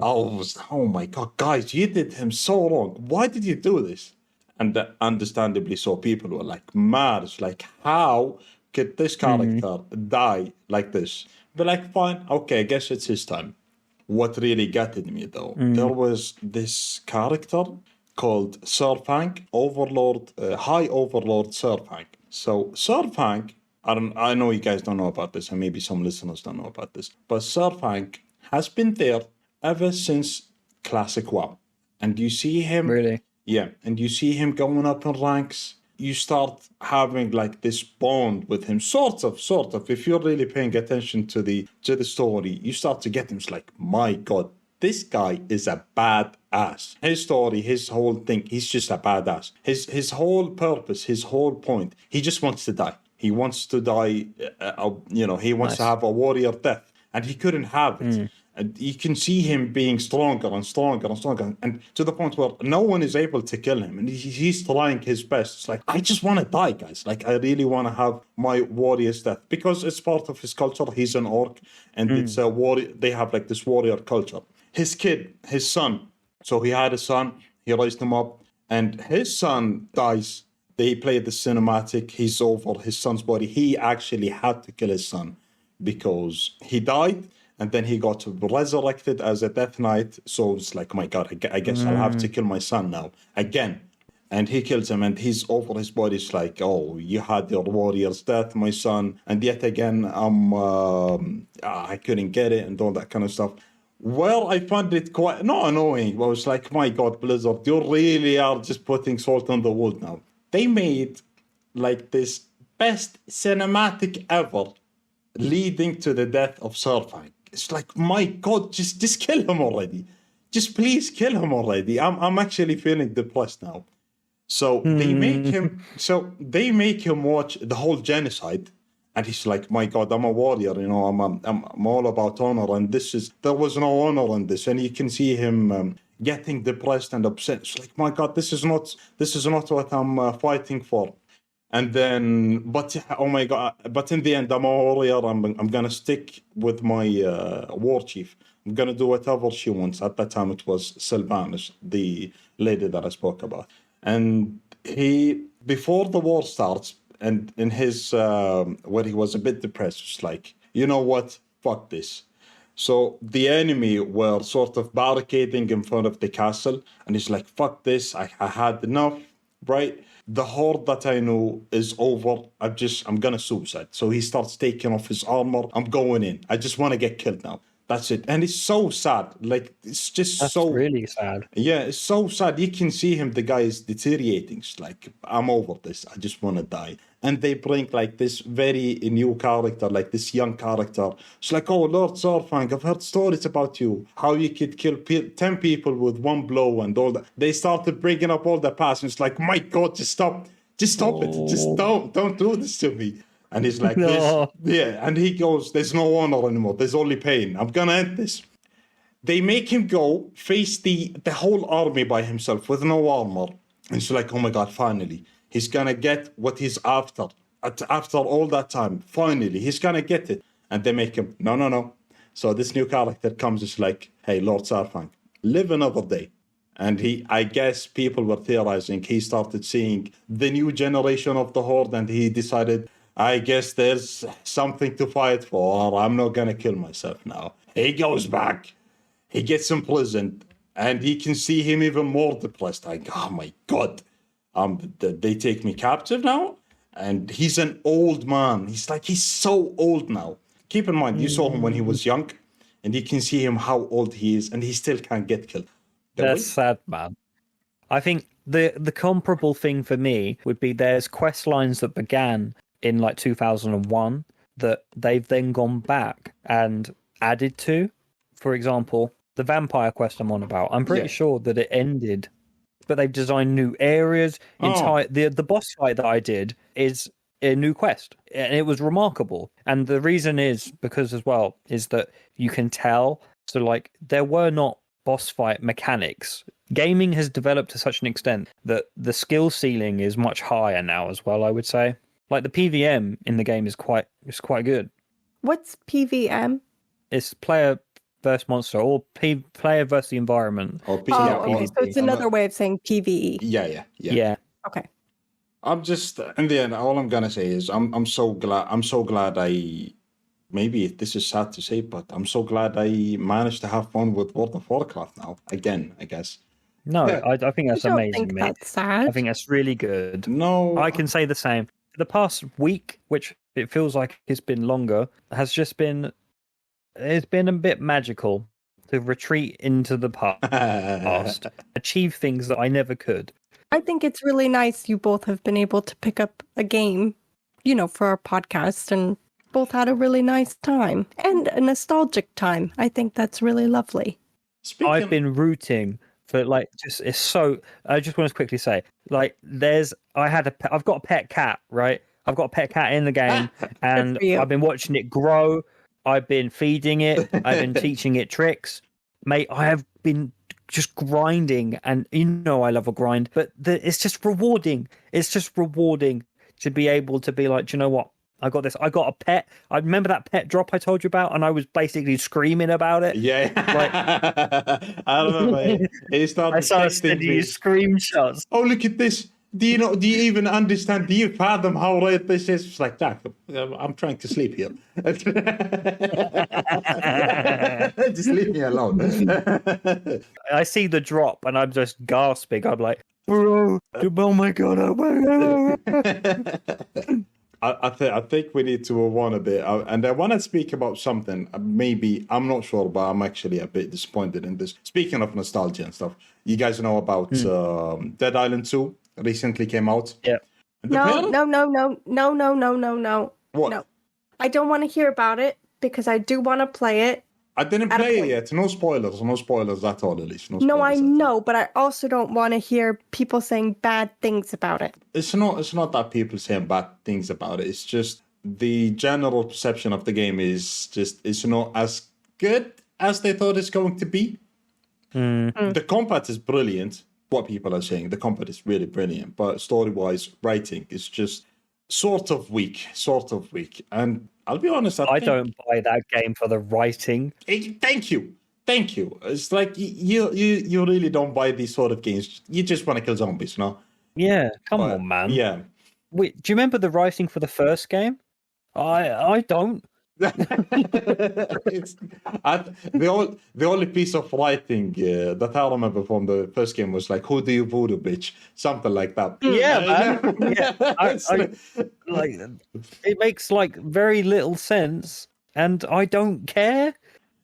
Oh my God, guys, you did him so wrong. Why did you do this? And understandably so, people were like mad. It's like, how could this character die like this? But like, fine, okay, I guess it's his time. What really gutted me, though, there was this character called Surfang, High Overlord Surfang. So Surfang, I know you guys don't know about this, and maybe some listeners don't know about this, but Surfang has been there ever since Classic WoW. And you see him... Really? Yeah, and you see him going up in ranks. You start having like this bond with him, sort of. If you're really paying attention to the story, you start to get him. It's like, my God, this guy is a badass. His story, his whole thing, he's just a badass. His whole purpose, his whole point, he just wants to die. He wants to die. He wants to have a warrior death, and he couldn't have it. And you can see him being stronger and stronger and stronger, and to the point where no one is able to kill him. And he's trying his best. It's like, I just want to die, guys. Like, I really want to have my warrior's death because it's part of his culture. He's an orc, and it's a warrior. They have like this warrior culture. His son. So he had a son. He raised him up, and his son dies. They play the cinematic. He's over his son's body. He actually had to kill his son because he died. And then he got resurrected as a Death Knight. So it's like, my God, I guess I'll have to kill my son now again. And he kills him, and he's over his body. It's like, oh, you had your warrior's death, my son. And yet again, I couldn't get it and all that kind of stuff. Well, I found it quite, not annoying, but I was like, my God, Blizzard, you really are just putting salt on the wound now. They made like this best cinematic ever leading to the death of Surfang. It's like, my God, just kill him already. Just please kill him already. I'm actually feeling depressed now. So they make him watch the whole genocide, and he's like, my God, I'm a warrior, I'm all about honor, and there was no honor in this. And you can see him getting depressed and upset. It's like, my God, this is not what I'm fighting for. And then, oh my God! But in the end, I'm a warrior. I'm gonna stick with my war chief. I'm gonna do whatever she wants. At that time, it was Sylvanas, the lady that I spoke about. And before the war starts, and in his where he was a bit depressed, it's like, you know what? Fuck this. So the enemy were sort of barricading in front of the castle, and he's like, fuck this. I had enough, right? The horde that I knew is over. I'm gonna suicide. So he starts taking off his armor. I'm going in. I just want to get killed now. That's it. And it's so sad. Like, it's just That's so really sad. Yeah, it's so sad. You can see him, the guy is deteriorating. It's like, I'm over this. I just want to die. And they bring like this very new character, like this young character. It's like, oh, Lord Zorfang, I've heard stories about you. How you could kill 10 people with one blow and all that. They started bringing up all the past. And it's like, my God, just stop. Just stop it. Just don't do this to me. And he's like, No. and he goes, there's no honor anymore. There's only pain. I'm going to end this. They make him go face the whole army by himself with no armor. And it's like, oh my God, finally. He's going to get what he's after. After all that time, finally, he's going to get it. And they make him, no. So this new character comes, it's like, hey, Lord Sarfang, live another day. And I guess people were theorizing. He started seeing the new generation of the Horde, and he decided, I guess there's something to fight for. I'm not going to kill myself now. He goes back. He gets imprisoned, and he can see him even more depressed. Like, oh my God, they take me captive now? And he's an old man. He's so old now. Keep in mind, you saw him when he was young, and you can see him how old he is, and he still can't get killed. That's sad, man. I think the comparable thing for me would be there's quest lines that began in like 2001 that they've then gone back and added to. For example, the vampire quest I'm on about, I'm pretty sure that it ended, but they've designed new areas. The boss fight that I did is a new quest, and it was remarkable. And the reason is because as well is that you can tell. So like there were not boss fight mechanics. Gaming has developed to such an extent that the skill ceiling is much higher now as well, I would say. Like the PVM in the game is quite good. What's PVM? It's player versus monster, or player versus the environment. Or okay. So it's another way of saying PVE. Yeah. Okay. I'm just, in the end, all I'm gonna say is I'm so glad I, maybe this is sad to say, but I'm so glad I managed to have fun with World of Warcraft now again, I guess. No, yeah. I think that's amazing, mate. That's sad. I think that's really good. No, I can say the same. The past week, which it feels like it's been longer, it's been a bit magical to retreat into the past, achieve things that I never could. I think it's really nice you both have been able to pick up a game, for our podcast and both had a really nice time and a nostalgic time. I think that's really lovely. I've been rooting for it's so. I just want to quickly say, I've got a pet cat, right? I've got a pet cat in the game, and I've been watching it grow. I've been feeding it. I've been teaching it tricks, mate. I have been just grinding, and I love a grind, but it's just rewarding. It's just rewarding to be able to be like, do you know what? I got this. I got a pet. I remember that pet drop I told you about, and I was basically screaming about it. Yeah, I remember. I started sending you screenshots. Oh, look at this! Do you even understand? Do you fathom how rare this is? It's like, Jack, I'm trying to sleep here. Just leave me alone. I see the drop, and I'm just gasping. I'm like, bro, oh my god, oh my god. I think we need to move on a bit, and I want to speak about something. Maybe I'm not sure, but I'm actually a bit disappointed in this. Speaking of nostalgia and stuff, you guys know about Dead Island 2 recently came out. Yeah. No. What? No. I don't want to hear about it because I do want to play it. I didn't play it yet. No spoilers. No spoilers at all, Elise. No, I know, but I also don't want to hear people saying bad things about it. It's not that people saying bad things about it. It's just the general perception of the game is it's not as good as they thought it's going to be. The combat is brilliant. What people are saying, the combat is really brilliant, but story-wise, writing is just sort of weak. And I'll be honest, I don't buy that game for the writing. Thank you. It's like you really don't buy these sort of games. You just want to kill zombies, no? Yeah, come on, man. Yeah. Wait, do you remember the writing for the first game? I don't. The only piece of writing that I remember from the first game was like, "Who do you voodoo, bitch?" Something like that. Yeah, man. Yeah, it makes very little sense, and I don't care.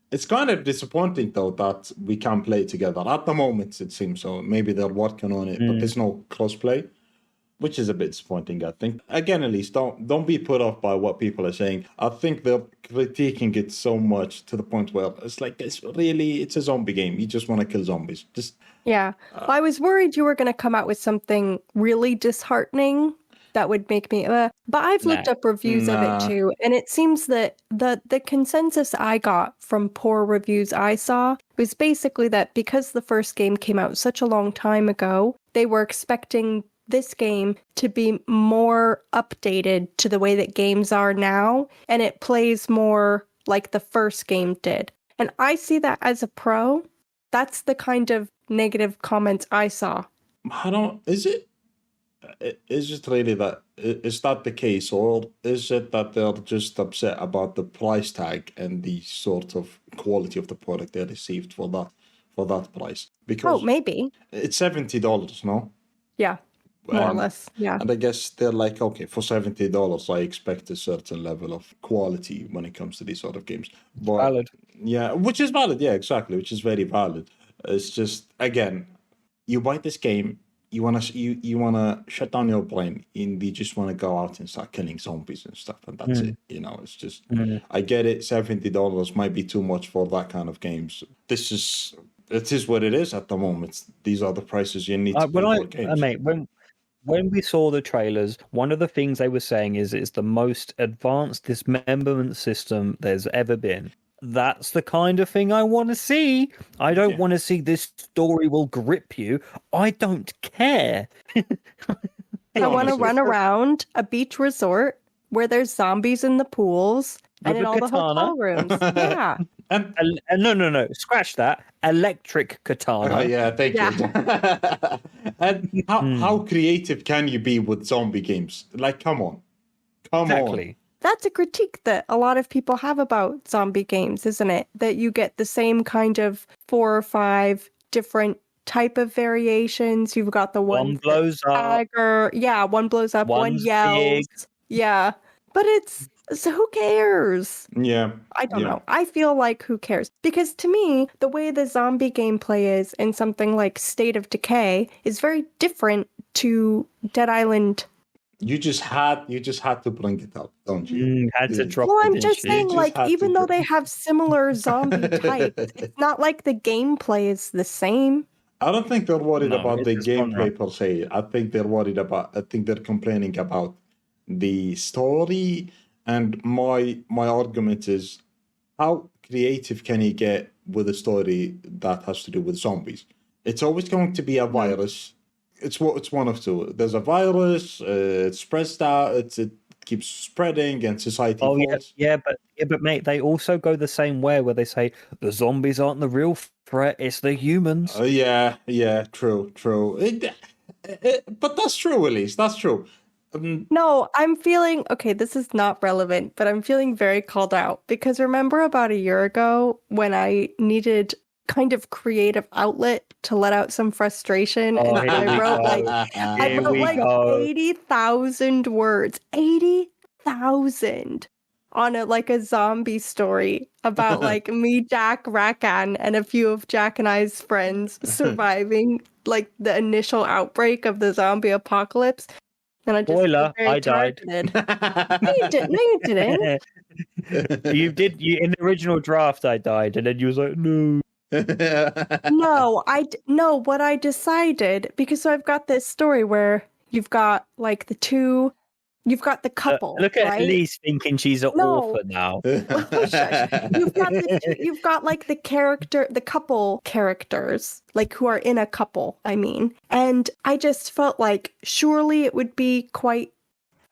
It's kind of disappointing though that we can't play together at the moment. It seems so. Maybe they're working on it, but there's no crossplay, which is a bit disappointing, I think. Again, Elise, don't be put off by what people are saying. I think they're critiquing it so much to the point where it's like, it's a zombie game. You just want to kill zombies. Yeah. Well, I was worried you were going to come out with something really disheartening that would make me... but I've looked up reviews of it too, and it seems that the consensus I got from poor reviews I saw was basically that because the first game came out such a long time ago, they were expecting this game to be more updated to the way that games are now, and it plays more like the first game did. And I see that as a pro. That's the kind of negative comments I saw. Is it really that? Is that the case, or is it that they're just upset about the price tag and the sort of quality of the product they received for that price? Because maybe it's $70, no? Yeah. More or less, yeah. And I guess they're like, okay, for $70, I expect a certain level of quality when it comes to these sort of games. But, valid. Yeah, which is valid. Yeah, exactly, which is very valid. It's just, again, you buy this game, you wanna shut down your brain, and you just want to go out and start killing zombies and stuff, and that's it. It's just, I get it. $70 might be too much for that kind of games. It is what it is at the moment. These are the prices you need to pay for games. Mate, when we saw the trailers, one of the things they were saying is it's the most advanced dismemberment system there's ever been. That's the kind of thing I want to see. I don't want to see this story will grip you. I don't care. I want to run around a beach resort where there's zombies in the pools and in all the hotel rooms. Yeah. No. Scratch that. Electric katana. Yeah, thank you. And how creative can you be with zombie games? Like, come on. Exactly. That's a critique that a lot of people have about zombie games, isn't it? That you get the same kind of 4 or 5 different type of variations. You've got the one blows up. Yeah, one blows up, one yells. Big. Yeah. But so who cares? Yeah. I don't know. I feel like who cares? Because to me, the way the zombie gameplay is in something like State of Decay is very different to Dead Island. You just had to bring it up, don't you? Had to drop Well, it, I'm didn't just you? saying, just like, had to even though bring- they have similar zombie types, it's not like the gameplay is the same. I don't think they're worried No, about it's the a genre. gameplay per se. I think they're complaining about the story. And my argument is, how creative can you get with a story that has to do with zombies? It's always going to be a virus. It's one of two. There's a virus. It spreads out. It keeps spreading, and society Oh falls. but mate, they also go the same way where they say the zombies aren't the real threat; it's the humans. Yeah, true. But that's true, Elise. That's true. No, I'm feeling okay. This is not relevant, but I'm feeling very called out because remember about a year ago when I needed kind of creative outlet to let out some frustration, Oh, and here I we wrote go. like Here we like go. 80,000 words, 80,000 on a zombie story about like me, Jack, Rakan, and a few of Jack and I's friends surviving like the initial outbreak of the zombie apocalypse. And I just Spoiler, very I died. targeted. No, you didn't. No, you didn't. You in the original draft. I died, and then you was like, no. No, what I decided, because so I've got this story where you've got like you've got the couple. Look at right? Elise thinking she's an No. orphan now. Shush. You've got like the couple characters, like who are in a couple, I mean. And I just felt like surely it would be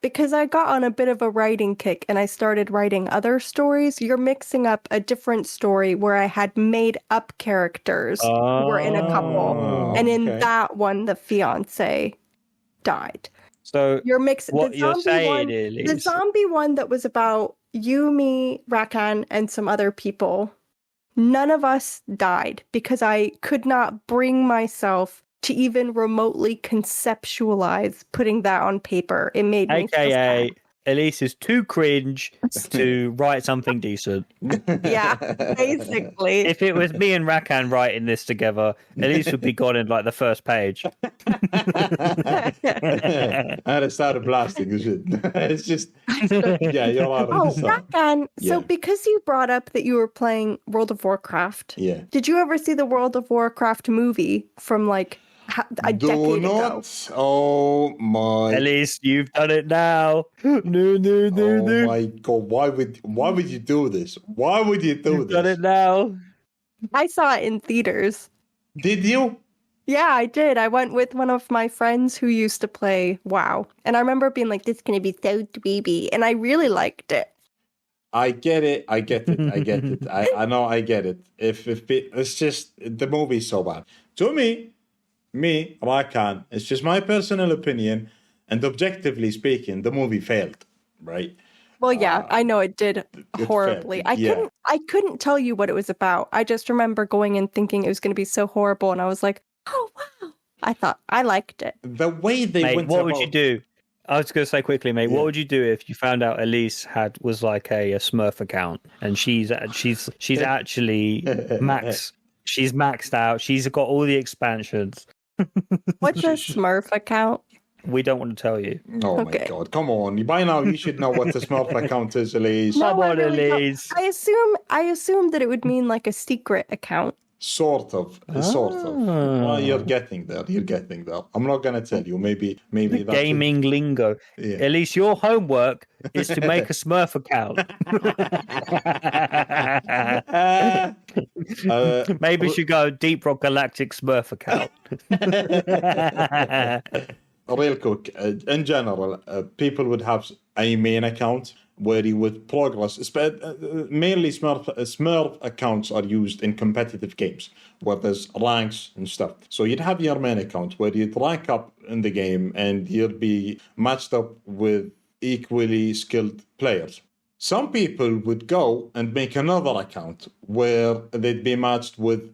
because I got on a bit of a writing kick and I started writing other stories. You're mixing up a different story where I had made up characters who were in a couple. And in that one, the fiance died. So You're mixing what you're saying, Elise, the zombie one that was about you, me, Rakan, and some other people. None of us died because I could not bring myself to even remotely conceptualize putting that on paper. It made me feel AKA sad. Elise is too cringe to write something decent. Yeah, basically. If it was me and Rakan writing this together, Elise would be gone in like the first page. And it started blasting the shit. It's just, yeah, you're allowed to Oh, decide. Rakan. So Yeah. because you brought up that you were playing World of Warcraft, Yeah. did you ever see the World of Warcraft movie from like a Do decade ago? not. Oh my. Elise, you've done it now. No. Oh my god! Why would you do this? Why would you do You've done this? it now. I saw it in theaters. Did you? Yeah, I did. I went with one of my friends who used to play WoW. And I remember being like, this is going to be so dweeby. And I really liked it. I get it. I know. I get it. It's just the movie's so bad. To me, Rakan. It's just my personal opinion, and objectively speaking, the movie failed. Right? Well, yeah, I know it did failed. horribly. Yeah. I couldn't tell you what it was about. I just remember going in thinking it was going to be so horrible. And I was like, oh, wow. I thought I liked it. The way they Mate, went what about... would you do? I was going to say quickly, mate. Yeah. What would you do if you found out Elise was like a Smurf account, and she's actually She's maxed out. She's got all the expansions. What's a Smurf account? We don't want to tell you. Oh my Okay. god! Come on! By now you should know what the Smurf account is, Elise. No, Come I on, really don't. Elise. I assumed that it would mean like a secret account. Sort of. Oh, you're getting there. I'm not gonna tell you. Maybe that's Gaming lingo. Yeah. Elise, your homework is to make a Smurf account. Maybe you should go Deep Rock Galactic Smurf account. Real quick, in general, people would have a main account where you would progress. Mainly Smurf accounts are used in competitive games where there's ranks and stuff. So you'd have your main account where you'd rank up in the game and you'd be matched up with equally skilled players. Some people would go and make another account where they'd be matched with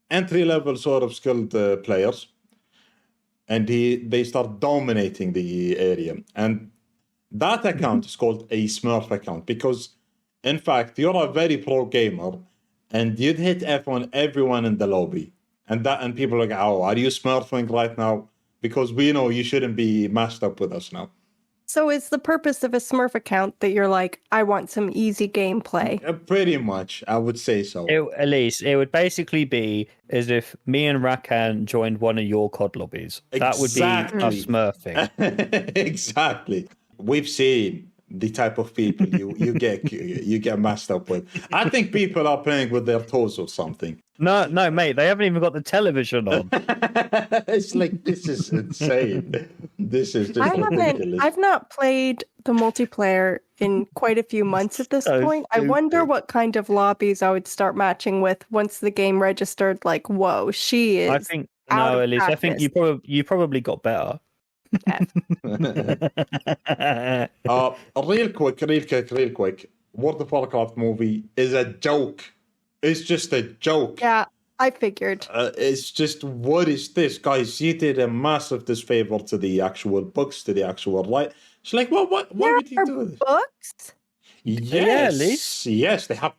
entry-level sort of skilled players, and they start dominating the area. And that account is called a Smurf account because, in fact, you're a very pro gamer and you'd hit F on everyone in the lobby. And people are like, oh, are you Smurfing right now? because we know you shouldn't be mashed up with us now. So is the purpose of a Smurf account that you're like, I want some easy gameplay? Pretty much, I would say so. Elise, it would basically be as if me and Rakan joined one of your COD lobbies. That would be us smurfing. Exactly. We've seen the type of people you get messed up with. I think people are playing with their toes or something. No, mate, they haven't even got the television on. It's like, this is insane. This is just ridiculous. I've not played the multiplayer in quite a few months at this point. I wonder what kind of lobbies I would start matching with once the game registered. Like, whoa, she is. I think no, Elise. I think you probably got better. Real quick. World of Warcraft movie is a joke. It's just a joke. Yeah, I figured. It's just, what is this, guys? You did a massive disfavor to the actual books, to the actual light. It's like, well, why would you do this? Books? Yes, yes, they have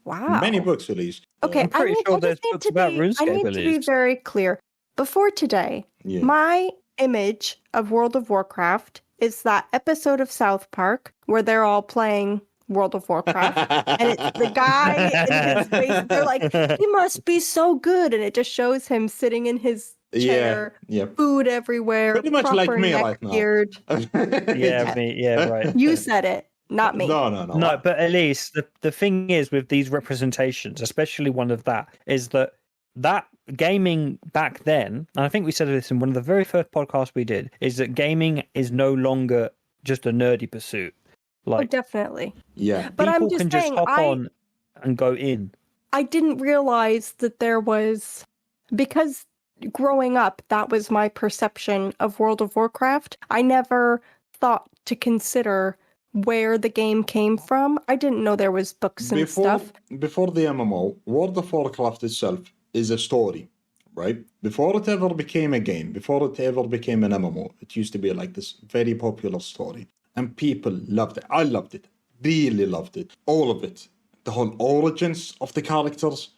many books, at least. Okay, I'm pretty sure there's books about RuneScape. I need to be very clear. Before today, my image of World of Warcraft is that episode of South Park where they're all playing World of Warcraft, and it's the guy in his face. They're like, he must be so good, and it just shows him sitting in his chair, food everywhere, pretty much like me right now. Right. You said it, not me. No. But at least the thing is with these representations, especially one of that, is that gaming back then, and I think we said this in one of the very first podcasts we did, is that gaming is no longer just a nerdy pursuit. Like, definitely. Yeah. But people I'm just can saying, just hop on and go in. I didn't realize that there was, because growing up, that was my perception of World of Warcraft. I never thought to consider where the game came from. I didn't know there was books and stuff. Before the MMO, World of Warcraft itself is a story, right? Before it ever became a game, before it ever became an MMO, it used to be like this very popular story. And people loved it. I loved it. Really loved it. All of it. The whole origins of the characters,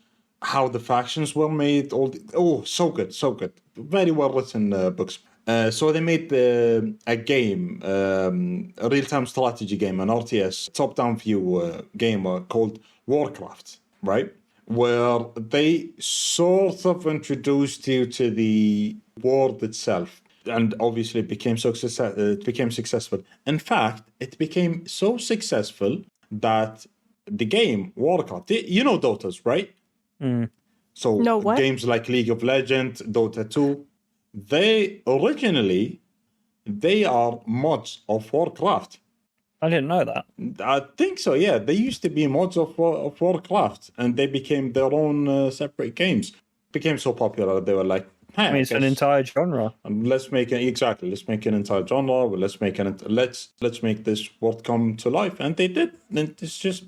how the factions were made. So good. Very well written books. So they made a game, a real-time strategy game, an RTS, top-down view game called Warcraft, right? Where they sort of introduced you to the world itself. And obviously it became successful. In fact, it became so successful that the game Warcraft, you know Dota's, right? So games like League of Legends, Dota 2, they are mods of Warcraft. I didn't know that. I think so, yeah. They used to be mods of Warcraft, and they became their own separate games. Became so popular, they were like, hey, it's an entire genre. Let's make an entire genre. Let's make this world come to life, and they did. And it's just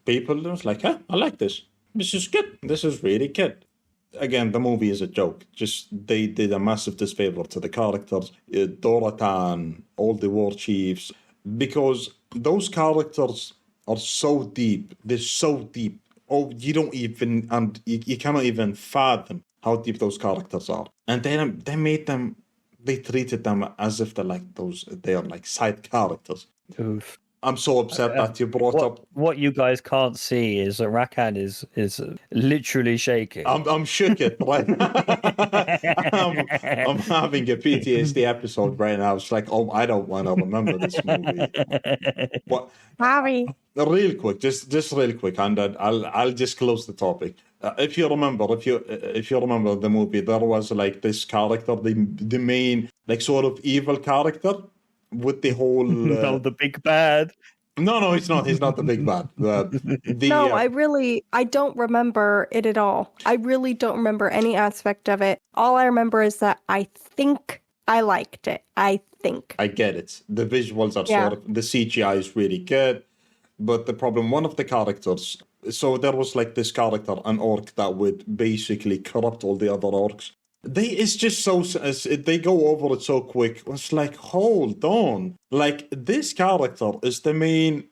people was like, I like this. This is good. This is really good. Again, the movie is a joke. Just they did a massive disfavor to the characters, Doratan, all the war chiefs, because those characters are so deep. They're so deep. Oh, you don't even, and you cannot even fathom how deep those characters are. And they treated them as if they are like side characters. Oof. I'm so upset that you brought up. What you guys can't see is that Rakan is literally shaking. I'm shook it right now. I'm having a PTSD episode right now. It's like, I don't want to remember this movie. But Harry, real quick, just real quick, and then I'll just close the topic. If you remember the movie, there was like this character, the main like sort of evil character with the whole. No, the big bad. No, he's not. He's not the big bad. I don't remember it at all. I really don't remember any aspect of it. All I remember is that I think I liked it. I get it. The visuals are sort of, the CGI is really good, but the problem, one of the characters. So there was like this character, an orc that would basically corrupt all the other orcs. It's just so, they go over it so quick. It's like, hold on. Like, this character is the main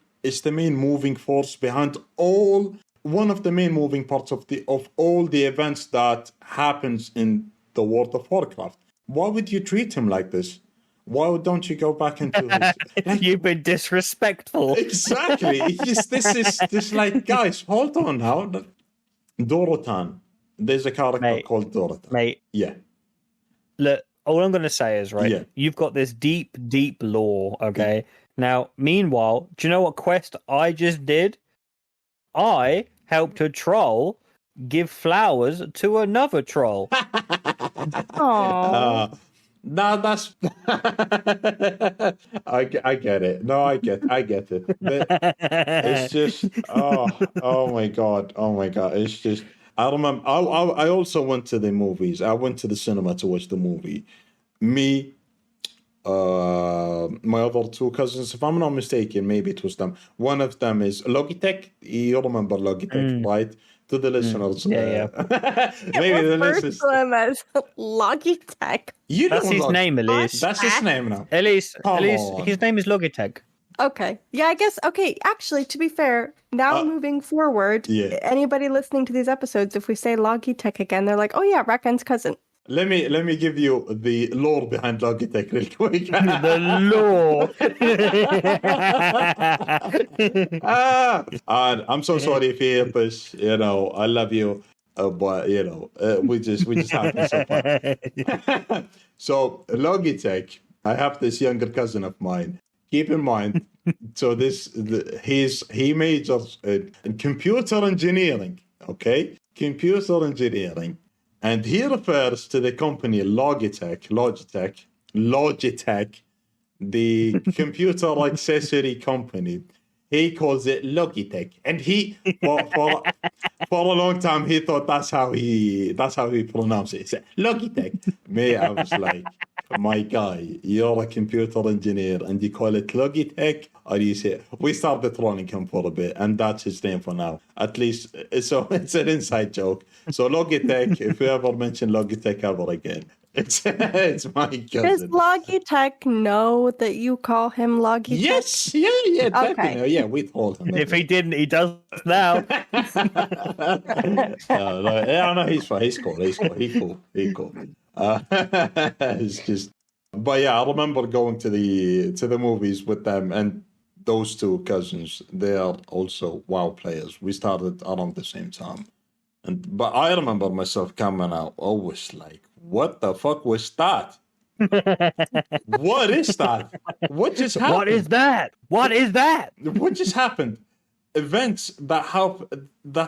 moving force behind one of the main moving parts of all the events that happens in the World of Warcraft. Why would you treat him like this? Why don't you go back into his... You've been disrespectful. Exactly. This like, guys, hold on now. Dorotan. There's a character called Dorotan. Mate. Yeah. Look, all I'm going to say is, right, you've got this deep, deep lore, okay? Now, meanwhile, do you know what quest I just did? I helped a troll give flowers to another troll. Aww. No, that's... I get it. No, I get it. But it's just... Oh my God. It's just... I remember... I also went to the movies. I went to the cinema to watch the movie. Me... my other two cousins, if I'm not mistaken, maybe it was them. One of them is Logitech. You remember Logitech, right? To the listeners, yeah. Maybe the listeners. To him as Logitech. That's his name, Elise. That's his name now. Elise, his name is Logitech. Okay. Yeah, I guess. Okay. Actually, to be fair, now moving forward, anybody listening to these episodes, if we say Logitech again, they're like, "Oh yeah, Rakan's cousin." Let me give you the lore behind Logitech real quick. The lore. I'm so sorry if you hear this. You know, I love you, but you know, we just have to support. So Logitech, I have this younger cousin of mine. Keep in mind, so he majors in computer engineering. Okay, computer engineering. And he refers to the company Logitech, the computer accessory company. He calls it Logitech, and he for a long time he thought that's how he pronounced it. He said Logitech. Me, I was like, my guy, you're a computer engineer, and you call it Logitech, or you say... We started trolling him for a bit, and that's his name for now. At least, so it's an inside joke. So Logitech, if you ever mention Logitech ever again, it's my cousin. Does Logitech know that you call him Logitech? Yes, yeah, definitely. Okay. Yeah, we told him. If he didn't, he does now. No, he's fine. He's cool. He's cool. It's just... But yeah, I remember going to the movies with them, and those two cousins, they are also WoW players. We started around the same time. But I remember myself coming out always like, what the fuck was that? What is that? What just happened? What is that? What just happened? Events that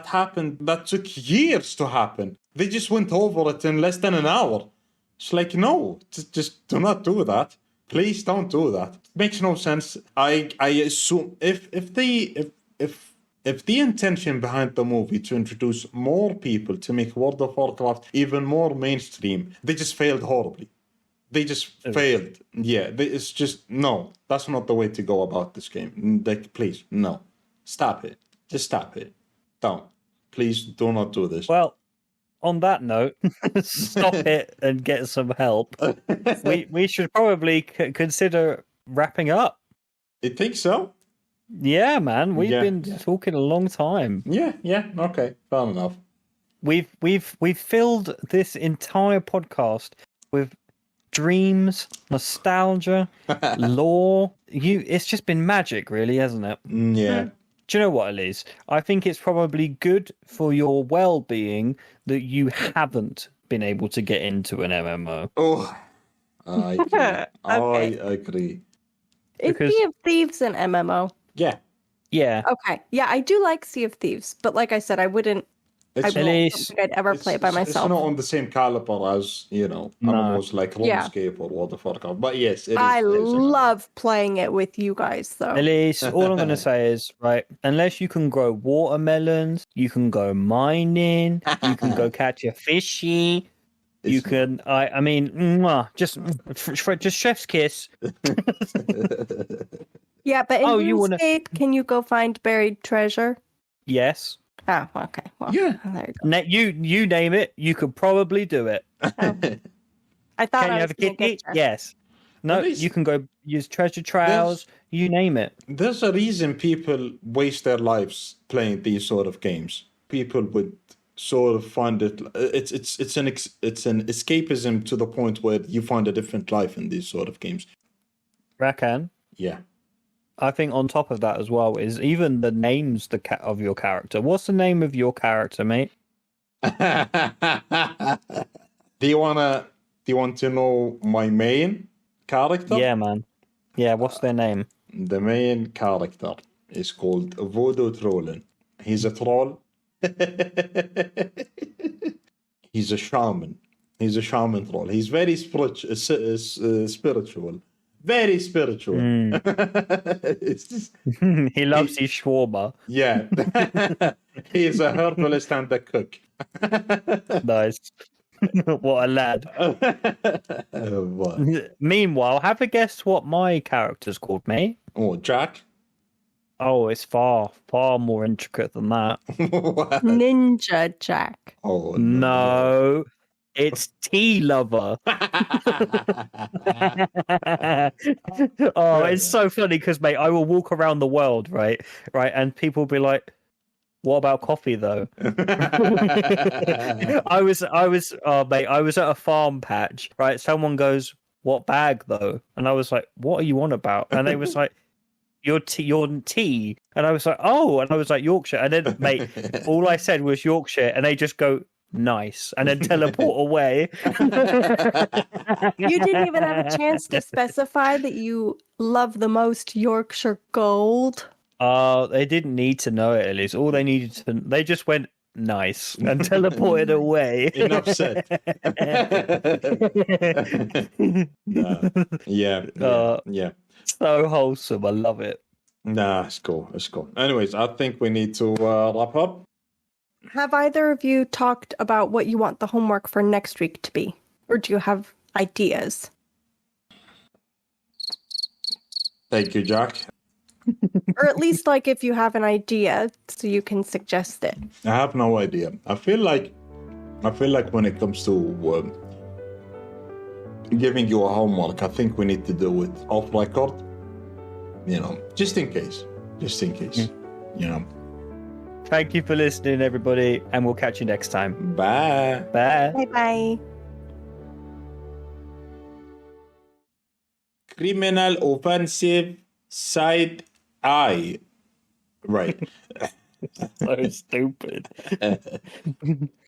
happened that took years to happen. They just went over it in less than an hour. It's like, no, just do not do that. Please don't do that. It makes no sense. I assume if the intention behind the movie to introduce more people to make World of Warcraft even more mainstream, they just failed horribly. They just failed. Yeah, it's just, no, that's not the way to go about this game. Like, please, no. Stop it. Just stop it. Don't. Please do not do this. Well, on that note, stop it and get some help. We should probably consider wrapping up. You think so? Yeah, man. We've been talking a long time. Yeah. Okay, fair enough. We've filled this entire podcast with dreams, nostalgia, lore. It's just been magic, really, hasn't it? Yeah. Do you know what, Elise? I think it's probably good for your well-being that you haven't been able to get into an MMO. Oh, I agree. Okay. I agree. Is Sea of Thieves an MMO? Yeah. Yeah. Okay. Yeah, I do like Sea of Thieves, but like I said, I wouldn't don't think I'd ever play it by myself. It's not on the same caliber as, MMOs like RuneScape or World of Warcraft. But yes, it is. I love playing it with you guys, though. Elise, all I'm going to say is, right, unless you can grow watermelons, you can go mining, you can go catch a fishy, you can, I mean, just chef's kiss. Yeah, but in RuneScape, can you go find buried treasure? Yes. Oh, okay. Well, yeah. There you go. You name it, you could probably do it. I thought Can I you was have a kitty? there. Yes. No, you can go use treasure trials, you name it. There's a reason people waste their lives playing these sort of games. People with sort of find it. It's an escapism to the point where you find a different life in these sort of games. Rakan, Yeah. I think on top of that as well is even the names of your character. What's the name of your character, mate? Do you want to know my main character? Yeah, man. Yeah, what's their name? The main character is called Voodoo Trollin. He's a troll. He's a shaman. He's a shaman troll. He's very spiritual. Very spiritual. It's just, He loves his shawarma. yeah. He's a herbalist and a cook. Nice. What a lad. What? Meanwhile, have a guess what my character's called, mate? Oh, Jack? Oh, it's far, far more intricate than that. What? Ninja Jack. Oh, No, it's Tea Lover. Oh, it's so funny because, mate, I will walk around the world, right, and people will be like, "What about coffee, though?" I was, oh, mate, I was at a farm patch, right? Someone goes, "What bag, though?" And I was like, "What are you on about?" And they was like, your tea. And I was like, "Oh," and I was like, "Yorkshire." And then, mate, all I said was Yorkshire, and they just go, "Nice," and then teleport away. You didn't even have a chance to specify that you love the most Yorkshire Gold. They didn't need to know it, Elise. All they needed to, they just went nice and teleported away. Enough said. Nah. Yeah. Yeah. So wholesome. I love it. Nah, it's cool. It's cool. Anyways, I think we need to wrap up. Have either of you talked about what you want the homework for next week to be? Or do you have ideas? Thank you, Jack. Or at least, like, if you have an idea, so you can suggest it. I have no idea. I feel like when it comes to giving you a homework, I think we need to do it off record. You know, just in case. You know. Thank you for listening, everybody, and we'll catch you next time. Bye. Bye. Bye-bye. Criminal offensive side eye. Right. So stupid.